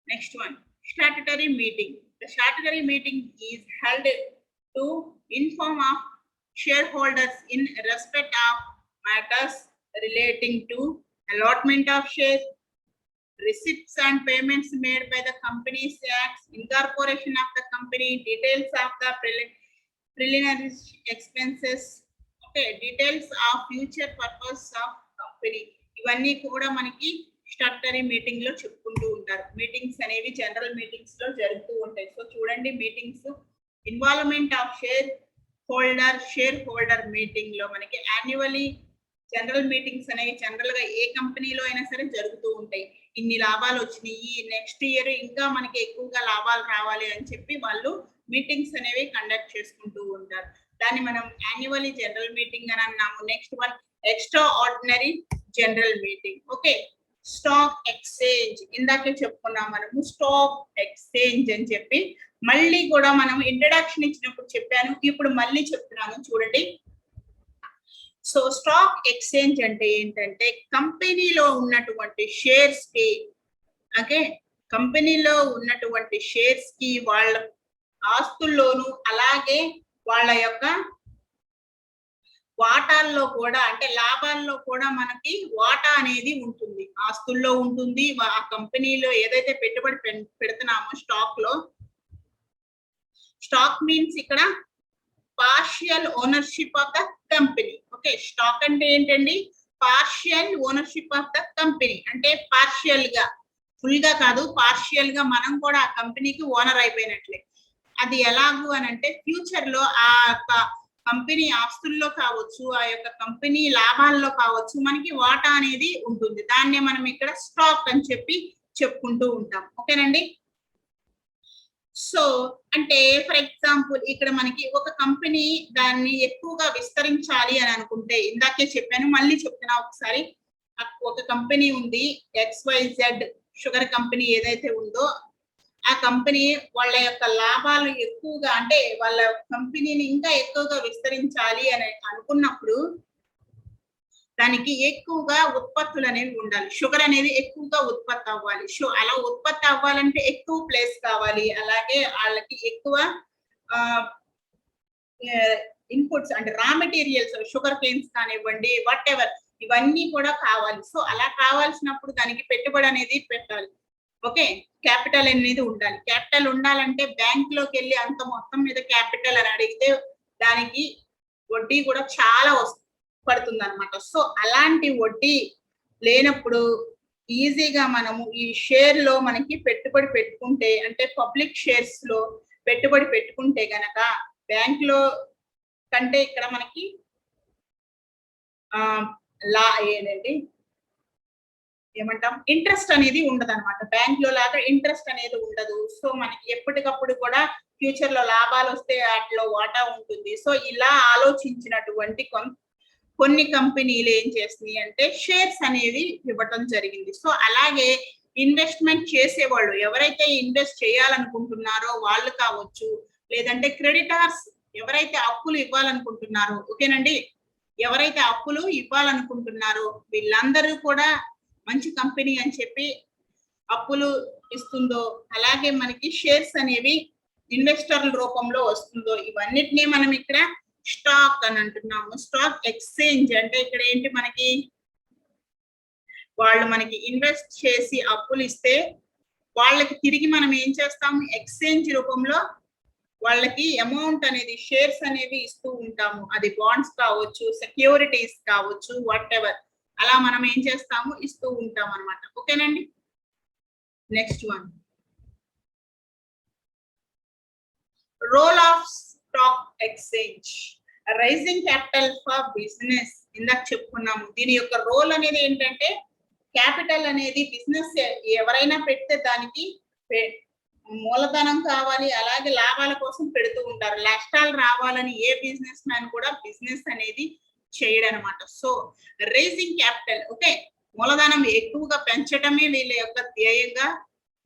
Next one, statutory meeting. The statutory meeting is held to inform of shareholders in respect of matters relating to allotment of shares, receipts and payments made by the company's acts, incorporation of the company, details of the preliminary expenses, okay, details of future purpose of company. ఇవన్నీ కూడా మనకి statutory meeting లో చెప్పుకుంటూ ఉంటారు. Meetings అనేవి general meetings లో జరుగుతూ ఉంటాయి. సో చూడండి, meetings involvement of share holder meeting లో మనకి యాన్యువల్లీ జనరల్ మీటింగ్స్ అనేవి జనరల్ గా ఏ కంపెనీలో అయినా సరే జరుగుతూ ఉంటాయి. ఇన్ని లాభాలు వచ్చినాయి, నెక్స్ట్ ఇయర్ ఇంకా మనకి ఎక్కువగా లాభాలు రావాలి అని చెప్పి వాళ్ళు మీటింగ్స్ అనేవి కండక్ట్ చేసుకుంటూ ఉంటారు. దాన్ని మనం యాన్యువల్లీ జనరల్ మీటింగ్ అని అన్నాము. Next one, extra ordinary general meeting. Okay, stock exchange. ఇందాకే చెప్పుకున్నాం మనము స్టాక్ ఎక్స్చేంజ్ అని చెప్పి, మళ్ళీ కూడా మనం ఇంట్రడక్షన్ ఇచ్చినప్పుడు చెప్పాను, ఇప్పుడు మళ్ళీ చెప్తున్నాను చూడండి. సో స్టాక్ ఎక్స్చేంజ్ అంటే ఏంటంటే కంపెనీలో ఉన్నటువంటి షేర్స్ కి, ఓకే, కంపెనీలో ఉన్నటువంటి షేర్స్ కి వాళ్ళ ఆస్తుల్లోను అలాగే వాళ్ళ యొక్క వాటాల్లో కూడా, అంటే లాభాల్లో కూడా మనకి వాటా అనేది ఉంటుంది, ఆస్తుల్లో ఉంటుంది. ఆ కంపెనీలో ఏదైతే పెట్టుబడి పెడుతున్నామో స్టాక్ లో, స్టాక్ మీన్స్ ఇక్కడ partial ownership of the company. Okay, stock అంటే ఏంటండి? Partial ownership of the company. అంటే పార్షియల్ గా, ఫుల్ గా కాదు, పార్షియల్ గా మనం కూడా ఆ కంపెనీకి ఓనర్ అయిపోయినట్లే. అది ఎలాగు అని అంటే ఫ్యూచర్ లో ఆ కంపెనీ ఆస్తుల్లో కావచ్చు, ఆ యొక్క కంపెనీ లాభాల్లో కావచ్చు, మనకి వాటా అనేది ఉంటుంది. దాన్నే మనం ఇక్కడ స్టాక్ అని చెప్పి చెప్పుకుంటూ ఉంటాం. ఓకేనండి. సో అంటే ఫర్ ఎగ్జాంపుల్ ఇక్కడ మనకి ఒక కంపెనీ దాన్ని ఎక్కువగా విస్తరించాలి అని అనుకుంటే, ఇందాకే చెప్పాను మళ్ళీ చెప్తున్నా ఒకసారి. ఒక కంపెనీ ఉంది, XYZ షుగర్ కంపెనీ ఏదైతే ఉందో ఆ కంపెనీ వాళ్ళ యొక్క లాభాలు ఎక్కువగా అంటే వాళ్ళ కంపెనీని ఇంకా ఎక్కువగా విస్తరించాలి అని అనుకున్నప్పుడు దానికి ఎక్కువగా ఉత్పత్తులు అనేవి ఉండాలి. షుగర్ అనేది ఎక్కువగా ఉత్పత్తి అవ్వాలి. అలా ఉత్పత్తి అవ్వాలంటే ఎక్కువ ప్లేస్ కావాలి. అలాగే వాళ్ళకి ఎక్కువ ఇన్పుట్స్ అంటే రా మెటీరియల్స్ షుగర్ కేన్స్ కానివ్వండి, వాట్ ఎవర్ ఇవన్నీ కూడా కావాలి. సో అలా కావాల్సినప్పుడు దానికి పెట్టుబడి అనేది పెట్టాలి. ఓకే, క్యాపిటల్ అనేది ఉండాలి. క్యాపిటల్ ఉండాలంటే బ్యాంక్ లోకి వెళ్ళి అంత మొత్తం మీద క్యాపిటల్ అని అడిగితే దానికి వడ్డీ కూడా చాలా పడుతుంది అనమాట. సో అలాంటి వడ్డీ లేనప్పుడు ఈజీగా మనము ఈ షేర్ లో మనకి పెట్టుబడి పెట్టుకుంటే అంటే పబ్లిక్ షేర్స్ లో పెట్టుబడి పెట్టుకుంటే గనక బ్యాంక్ లో కంటే ఇక్కడ మనకి ఏంటంటే ఏమంటాం ఇంట్రెస్ట్ అనేది ఉండదు అనమాట. బ్యాంక్ లో లాగా ఇంట్రెస్ట్ అనేది ఉండదు. సో మనకి ఎప్పటికప్పుడు కూడా ఫ్యూచర్ లో లాభాలు వస్తే వాటిలో వాటా ఉంటుంది. సో ఇలా ఆలోచించినటువంటి కొన్ని కంపెనీలు ఏం చేస్తున్నాయి అంటే షేర్స్ అనేవి ఇవ్వటం జరిగింది. సో అలాగే ఇన్వెస్ట్మెంట్ చేసేవాళ్ళు ఎవరైతే ఇన్వెస్ట్ చేయాలనుకుంటున్నారో వాళ్ళు కావచ్చు, లేదంటే క్రెడిటార్స్ ఎవరైతే అప్పులు ఇవ్వాలనుకుంటున్నారో, ఓకేనండి, ఎవరైతే అప్పులు ఇవ్వాలనుకుంటున్నారో వీళ్ళందరూ కూడా మంచి కంపెనీ అని చెప్పి అప్పులు ఇస్తుందో, అలాగే మనకి షేర్స్ అనేవి ఇన్వెస్టర్ల రూపంలో వస్తుందో, ఇవన్నిటినీ మనం ఇక్కడ స్టాక్ అని అంటున్నాము. స్టాక్ ఎక్స్చేంజ్ అంటే ఇక్కడ ఏంటి మనకి వాళ్ళు మనకి ఇన్వెస్ట్ చేసి అప్పులు ఇస్తే వాళ్ళకి తిరిగి మనం ఏం చేస్తాము ఎక్స్చేంజ్ రూపంలో వాళ్ళకి అమౌంట్ అనేది షేర్స్ అనేవి ఇస్తూ ఉంటాము. అది బాండ్స్ కావచ్చు, సెక్యూరిటీస్ కావచ్చు, వాట్ ఎవర్ అలా మనం ఏం చేస్తాము ఇస్తూ ఉంటాం అనమాట. ఓకేనండి. Next one, role of stock exchange, raising capital for business. ఇందాక చెప్పుకున్నాము దీని యొక్క రోల్ అనేది ఏంటంటే క్యాపిటల్ అనేది బిజినెస్ ఎవరైనా పెడితే దానికి మూలధనం కావాలి, అలాగే లాభాల కోసం పెడుతూ ఉంటారు. నష్టాలు రావాలని ఏ బిజినెస్ మ్యాన్ కూడా బిజినెస్ అనేది చేయడం అనమాట. సో రైజింగ్ క్యాపిటల్, ఓకే, మూలధనం ఎక్కువగా పెంచడమే వీళ్ళ యొక్క ధ్యేయంగా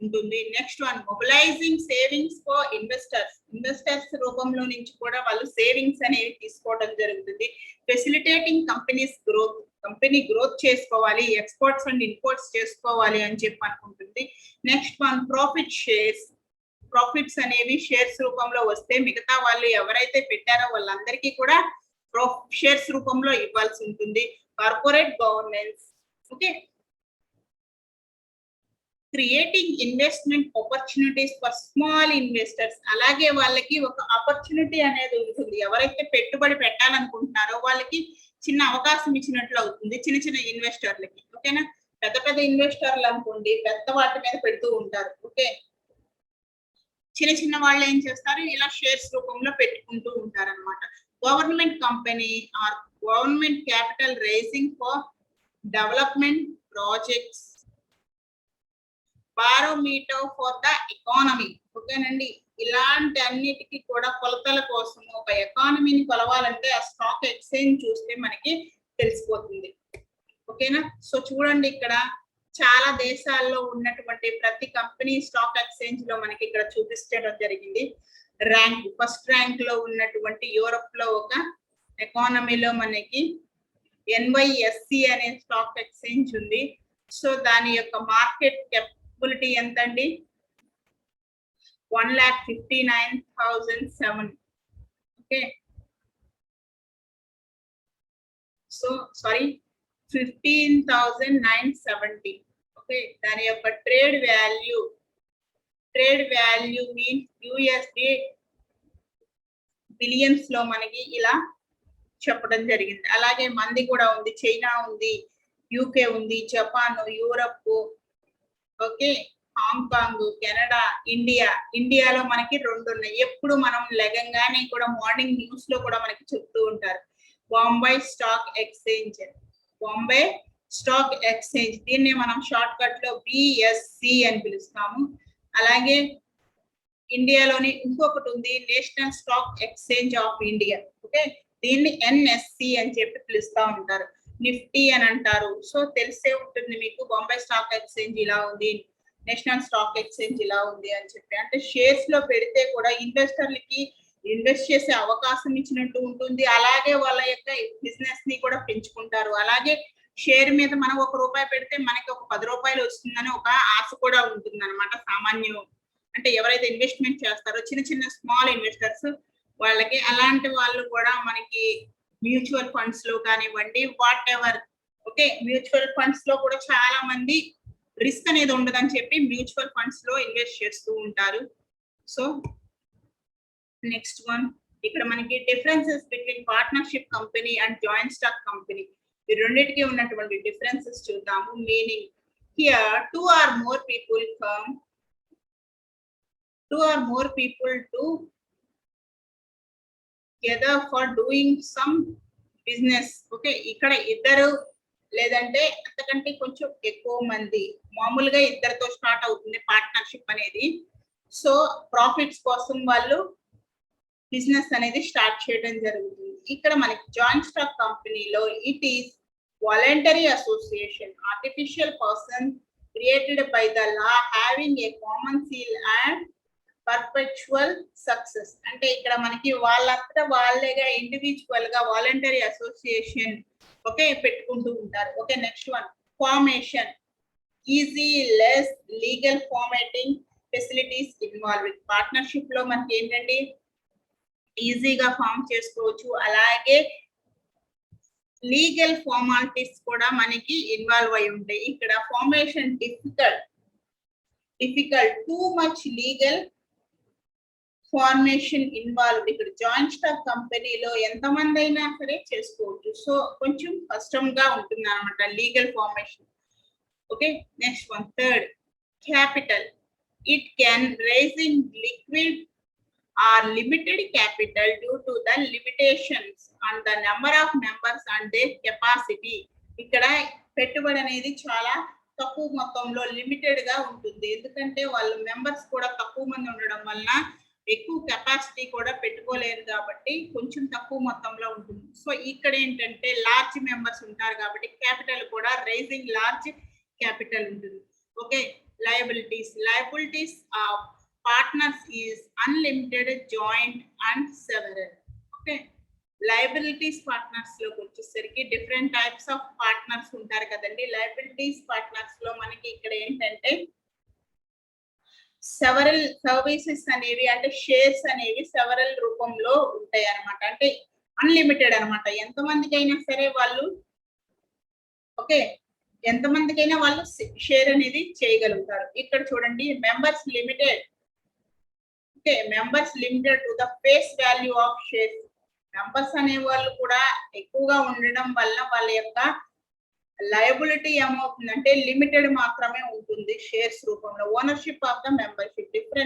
ఉంటుంది. Next one, mobilising savings for investors. Investors రూపంలో నుంచి కూడా వాళ్ళు సేవింగ్స్ అనేవి తీసుకోవడం జరుగుతుంది. Facilitating companies growth, company growth చేసుకోవాలి, ఎక్స్పోర్ట్స్ అండ్ ఇంపోర్ట్స్ చేసుకోవాలి అని చెప్పి అనుకుంటుంది. Next one, profit shares. Profits అనేవి షేర్స్ రూపంలో వస్తే మిగతా వాళ్ళు ఎవరైతే పెట్టారో వాళ్ళందరికీ కూడా షేర్స్ రూపంలో ఇవ్వాల్సి ఉంటుంది. Corporate governance, okay, creating investment opportunities for small investors. అలాగే వాళ్ళకి ఒక ఆపర్చునిటీ అనేది ఉంటుంది. ఎవరైతే పెట్టుబడి పెట్టాలనుకుంటున్నారో వాళ్ళకి చిన్న అవకాశం ఇచ్చినట్లు అవుతుంది చిన్న చిన్న ఇన్వెస్టర్లకి. ఓకేనా, పెద్ద పెద్ద ఇన్వెస్టర్లు అనుకోండి పెద్ద వాటి మీద పెడుతూ ఉంటారు. ఓకే, చిన్న చిన్న వాళ్ళు ఏం చేస్తారు ఇలా షేర్స్ రూపంలో పెట్టుకుంటూ ఉంటారు అనమాట. Government company or government capital raising for development projects, barometer for the economy. ఓకేనండి, ఇలాంటి అన్నిటికీ కూడా కొలతల కోసం ఒక ఎకానమీని కొలవాలంటే ఆ స్టాక్ ఎక్స్చేంజ్ చూస్తే మనకి తెలిసిపోతుంది. ఓకేనా, సో చూడండి ఇక్కడ చాలా దేశాల్లో ఉన్నటువంటి ప్రతి కంపెనీ స్టాక్ ఎక్స్చేంజ్ లో మనకి ఇక్కడ చూపించడం జరిగింది. ర్యాంక్ ఫస్ట్ ర్యాంక్ లో ఉన్నటువంటి యూరోప్ లో ఒక ఎకానమీలో మనకి NYSE అనే స్టాక్ ఎక్స్చేంజ్ ఉంది. సో దాని యొక్క మార్కెట్ కెపాసిటీ ఎంత అండి 1,59,007. Okay, so sorry 15,970. ఓకే, దాని యొక్క trade value means USD billions లో మనకి ఇలా చెప్పడం జరిగింది. అలాగే మంది కూడా ఉంది, చైనా ఉంది, UK ఉంది, Japan, Europe, okay, Hong Kong, Canada, ఇండియాలో మనకి 2 ఉన్నాయి. ఎప్పుడు మనం లెగంగానే కూడా మార్నింగ్ న్యూస్ లో కూడా మనకి చెప్తూ ఉంటారు. బాంబే స్టాక్ ఎక్స్చేంజ్ దీన్ని మనం షార్ట్ కట్ లో BSE అని పిలుస్తాము. అలాగే ఇండియాలోని ఇంకొకటి ఉంది, national stock exchange of India. Okay, దీన్ని NSE అని చెప్పి పిలుస్తా ఉంటారు. నిఫ్టీ అని అంటారు. సో తెలిసే ఉంటుంది మీకు, బాంబే స్టాక్ ఎక్స్చేంజ్ ఇలా ఉంది, నేషనల్ స్టాక్ ఎక్స్చేంజ్ ఇలా ఉంది అని చెప్పి. అంటే షేర్స్ లో పెడితే కూడా ఇన్వెస్టర్లకి ఇన్వెస్ట్ చేసే అవకాశం ఇచ్చినట్టు ఉంటుంది. అలాగే వాళ్ళ యొక్క బిజినెస్ ని కూడా పెంచుకుంటారు. అలాగే షేర్ మీద మనం ₹1 పెడితే మనకి ఒక ₹10 వస్తుందని ఒక ఆశ కూడా ఉంటుంది అనమాట. సామాన్యం అంటే ఎవరైతే ఇన్వెస్ట్మెంట్ చేస్తారో చిన్న స్మాల్ ఇన్వెస్టర్స్ వాళ్ళకి, అలాంటి వాళ్ళు కూడా మనకి మ్యూచువల్ ఫండ్స్ లో కానివ్వండి, what ever. Okay, mutual funds లో కూడా చాలా మంది రిస్క్ అనేది ఉండదని చెప్పి మ్యూచువల్ ఫండ్స్ లో ఇన్వెస్ట్ చేస్తూ ఉంటారు. సో నెక్స్ట్ వన్, ఇక్కడ మనకి differences between partnership company and joint stock company, ఈ రెండింటికి ఉన్నటువంటి డిఫరెన్సెస్ చూద్దాము. Meaning here two or more people together for doing some business. Okay, ఇక్కడ ఇద్దరు లేదంటే అంతకంటే కొంచెం ఎక్కువ మంది, మామూలుగా ఇద్దరితో స్టార్ట్ అవుతుంది పార్ట్నర్షిప్ అనేది. సో ప్రాఫిట్స్ కోసం వాళ్ళు బిజినెస్ అనేది స్టార్ట్ చేయడం జరుగుతుంది. ఇక్కడ మనకి జాయింట్ స్టాక్ కంపెనీలో it is voluntary association, artificial person created by the law having a common seal and perpetual success. అంటే ఇక్కడ మనకి వాళ్ళంతా వాళ్ళేగా ఇండివిజువల్ గా వాలంటరీ అసోసియేషన్ ఓకే పెట్టుకుంటూ ఉంటారు. Okay, next one, formation, easy less legal formatting facilities involve. Partnership లో మనకి ఏంటంటే ఈజీగా ఫామ్ చేసుకోవచ్చు. అలాగే లీగల్ ఫార్మాలిటీస్ కూడా మనకి ఇన్వాల్వ్ అయి ఉంటాయి. ఇక్కడ formation difficult too much legal formation involved. ఇక్కడ జాయింట్ స్టాక్ కంపెనీలో ఎంతమంది అయినా సరే చేసుకోవచ్చు. సో కొంచెం కష్టంగా ఉంటుంది అనమాట legal formation. Okay, next one, third, capital. It can raise in liquid or limited capital due to the limitations on the number of members and their capacity. ఇక్కడ పెట్టుబడి అనేది చాలా తక్కువ మొత్తంలో లిమిటెడ్ గా ఉంటుంది. ఎందుకంటే వాళ్ళు మెంబర్స్ కూడా తక్కువ మంది ఉండడం వలన ఎక్కువ కెపాసిటీ కూడా పెట్టుకోలేరు కాబట్టి కొంచెం తక్కువ మొత్తంలో ఉంటుంది. సో ఇక్కడ ఏంటంటే లార్జ్ మెంబర్స్ ఉంటారు కాబట్టి క్యాపిటల్ కూడా రైజింగ్ లార్జ్ క్యాపిటల్ ఉంటుంది. Okay, liabilities of partners is unlimited, joint and several. Okay, liabilities partners లో వచ్చేసరికి డిఫరెంట్ టైప్స్ ఆఫ్ పార్ట్నర్స్ ఉంటారు కదండి. లయబిలిటీస్ పార్ట్నర్స్ లో మనకి ఇక్కడ ఏంటంటే సెవరల్ సర్వీసెస్ అనేవి అంటే షేర్స్ అనేవి సెవరల్ రూపంలో ఉంటాయి అన్నమాట. అంటే అన్లిమిటెడ్ అన్నమాట. ఎంతమందికైనా సరే వాళ్ళు ఓకే ఎంతమందికైనా వాళ్ళు షేర్ అనేది చేయగలుగుతారు. ఇక్కడ చూడండి, members limited to the face value of shares. Members అనే వాళ్ళు కూడా ఎక్కువగా ఉండడం వల్ల వాళ్ళ యొక్క లయబిలిటీ ఏమవుతుందంటే లిమిటెడ్ మాత్రమే ఉంటుంది షేర్స్ రూపంలో. Ownership of the membership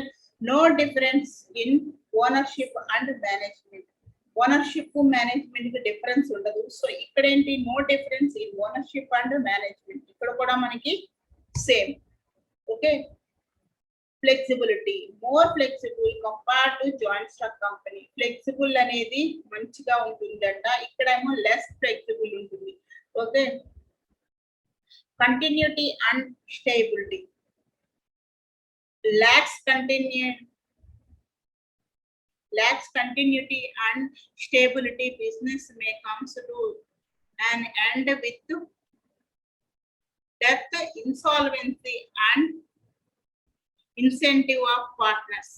no difference in ownership and management. Ownership management కి డిఫరెన్స్ ఉండదు. సో ఇక్కడ ఏంటి, no difference in ownership and management. ఇక్కడ కూడా మనకి same. Okay, flexibility, more flexible compared to joint stock company. Flexible అనేది మంచిగా ఉంటుందంట, ఇక్కడేమో లెస్ ఫ్లెక్సిబుల్ ఉంటుంది. Okay, continuity and stability, lacks continuity and stability. Business may comes to an end with death, insolvency and incentive of partners.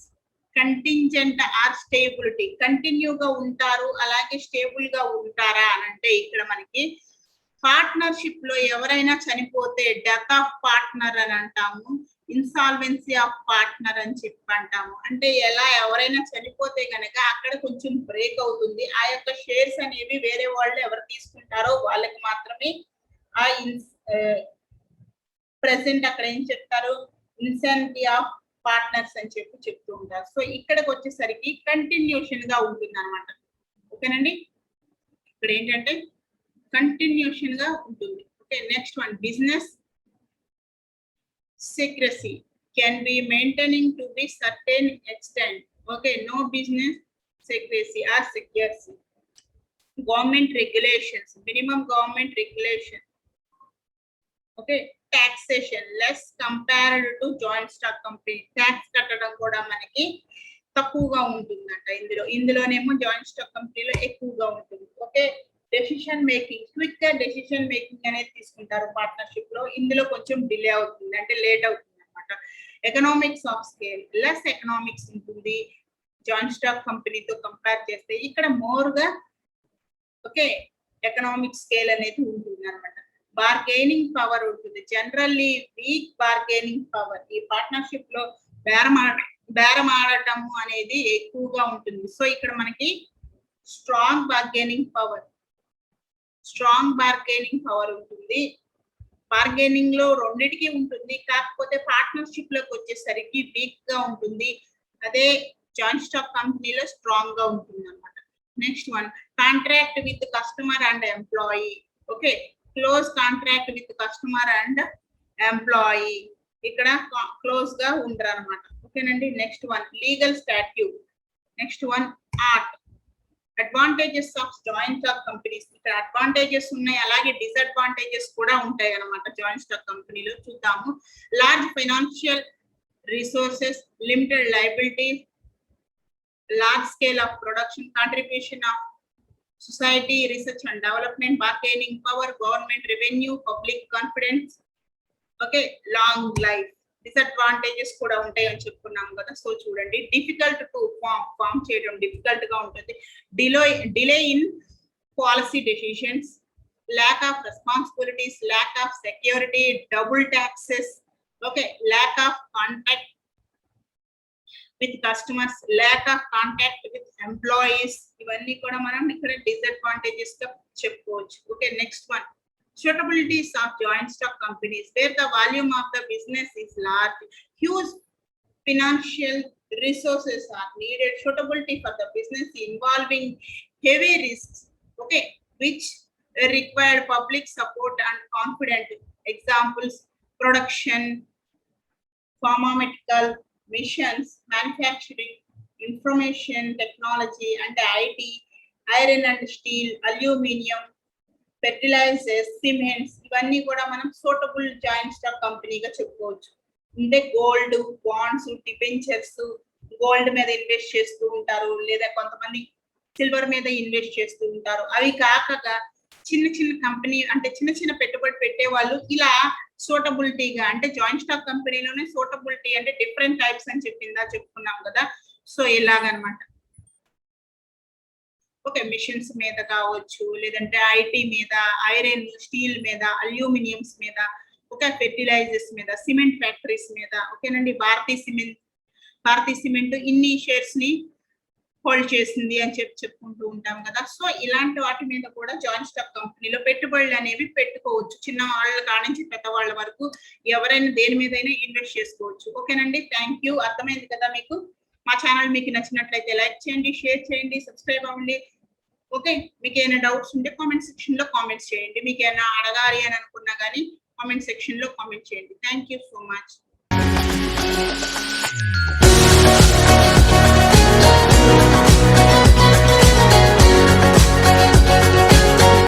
Contingent or stability, continue గా ఉంటారు అలాగే stable గా ఉంటారా అని అంటే ఇక్కడ మనకి పార్ట్నర్షిప్ లో ఎవరైనా చనిపోతే డెత్ ఆఫ్ పార్ట్నర్ అని అంటాము, ఇన్సాల్వెన్సీ ఆఫ్ పార్ట్నర్ అని చెప్పి అంటాము. అంటే ఎలా ఎవరైనా చనిపోతే గనక అక్కడ కొంచెం బ్రేక్ అవుతుంది. ఆ యొక్క షేర్స్ అనేవి వేరే వాళ్ళు ఎవరు తీసుకుంటారో వాళ్ళకి మాత్రమే ఆ ప్రెసెంట్ అక్కడ ఏం చెప్తారు, ఇన్సెంటివ్ ఆఫ్ పార్ట్నర్స్ అని చెప్తూ ఉంటారు. సో ఇక్కడికి వచ్చేసరికి కంటిన్యూషన్ గా ఉంటుంది అనమాట. ఓకేనండి, ఇక్కడ ఏంటంటే కంటిన్యూషన్ గా ఉంటుంది. Okay, next one business secrecy can be maintaining to be certain extent. Okay, no business secrecy or secrecy. Government regulations, minimum government regulation. Okay, taxation less compared to joint stock company. Tax కట్టడం కూడా మనకి తక్కువగా ఉంటుందంట ఇందులోనేమో joint stock కంపెనీలో ఎక్కువగా ఉంటుంది. Okay, decision making, quick గా decision making అనేది తీసుకుంటారు పార్ట్నర్షిప్ లో. ఇందులో కొంచెం డిలే అవుతుంది, అంటే లేట్ అవుతుంది అనమాట. Economics of scale, less economics ఉంటుంది జాయింట్ స్టాక్ కంపెనీతో కంపేర్ చేస్తే. ఇక్కడ మోర్ గా ఓకే ఎకనామిక్ స్కేల్ అనేది ఉంటుంది అనమాట. బార్గెనింగ్ పవర్ ఉంటుంది, జనరల్లీ వీక్ బార్గెనింగ్ పవర్. ఈ పార్ట్నర్షిప్ లో బేరమాడటం అనేది ఎక్కువగా ఉంటుంది. సో ఇక్కడ మనకి స్ట్రాంగ్ బార్గెనింగ్ పవర్ ఉంటుంది. బార్గెనింగ్ లో రెండిటికి ఉంటుంది, కాకపోతే పార్ట్నర్షిప్ లోకి వచ్చేసరికి వీక్ గా ఉంటుంది. అదే జాయింట్ స్టాక్ కంపెనీలో స్ట్రాంగ్ గా ఉంటుంది అనమాట. Next one contract with customer and employee. Okay, close contract with customer and employee. ఇక్కడ క్లోజ్ గా ఉండరు అనమాట. ఓకేనండి, next one legal statute. Next one art. Advantages of joint stock companies. ఇక్కడ అడ్వాంటేజెస్ ఉన్నాయి, అలాగే డిసడ్వాంటేజెస్ కూడా ఉంటాయి అన్నమాట జాయింట్ స్టాక్ కంపెనీలో. చూద్దాము. Large financial resources, limited liabilities, large scale of production, contribution of society, research and development, bargaining power, government revenue, public confidence. Okay, long life. Disadvantages కూడా ఉంటాయి అని చెప్పుకున్నాం కదా. సో చూడండి, డిఫికల్ట్ టు ఫామ్ చేయడం difficult గా ఉంటుంది. Delay in policy decisions, lack of responsibilities, lack of security, double taxes. Okay, lack of contact with customers, lack of contact with employees. ఇవన్నీ కూడా మనం ఇక్కడ డిసడ్వాంటేజెస్ గా చెప్పుకోవచ్చు. Okay, next one suitabilities of joint stock companies where the volume of the business is large, huge financial resources are needed. Suitability for the business involving heavy risks, okay, which require public support and confident. Examples: production, pharmaceutical, missions, manufacturing, information technology and IT, iron and steel, aluminium, fertilizers, cements. ఇవన్నీ కూడా మనం suitable joint stock కంపెనీగా చెప్పుకోవచ్చు. అంటే gold, bonds, debentures, gold మీద invest చేస్తూ ఉంటారు, లేదా కొంతమంది సిల్వర్ మీద ఇన్వెస్ట్ చేస్తూ ఉంటారు. అవి కాక చిన్న చిన్న కంపెనీ, అంటే చిన్న చిన్న పెట్టుబడి పెట్టే వాళ్ళు ఇలా సూటబిలిటీగా, అంటే జాయింట్ స్టాక్ కంపెనీలోనే సూటబిలిటీ అంటే డిఫరెంట్ టైప్స్ అని చెప్పుకున్నాం కదా. సో ఇలాగనమాట. ఓకే, మిషన్స్ మీద కావచ్చు, లేదంటే ఐటీ మీద, ఐరన్, స్టీల్ మీద, అల్యూమినియంస్ మీద, ఓకే, ఫెర్టిలైజర్స్ మీద, సిమెంట్ ఫ్యాక్టరీస్ మీద. ఓకేనండి, భారతీయ సిమెంట్ ఇన్ని షేర్స్ ని హోల్డ్ చేసింది అని చెప్పుకుంటూ ఉంటాం కదా. సో ఇలాంటి వాటి మీద కూడా జాయింట్ స్టాక్ కంపెనీలో పెట్టుబడులు అనేవి పెట్టుకోవచ్చు. చిన్న వాళ్ళ కానించి పెద్దవాళ్ళ వరకు ఎవరైనా దేని మీదైనా ఇన్వెస్ట్ చేసుకోవచ్చు. ఓకేనండి, థ్యాంక్ యూ. అర్థమైంది కదా మీకు? మా ఛానల్ మీకు నచ్చినట్లయితే లైక్ చేయండి, షేర్ చేయండి, సబ్స్క్రైబ్ అవ్వండి. ఓకే, మీకు ఏమైనా డౌట్స్ ఉంటే కామెంట్ సెక్షన్ లో కామెంట్స్ చేయండి. మీకు ఏమైనా అడగాలి అని అనుకున్నా కానీ కామెంట్ సెక్షన్ లో కామెంట్ చేయండి. Thank you so much.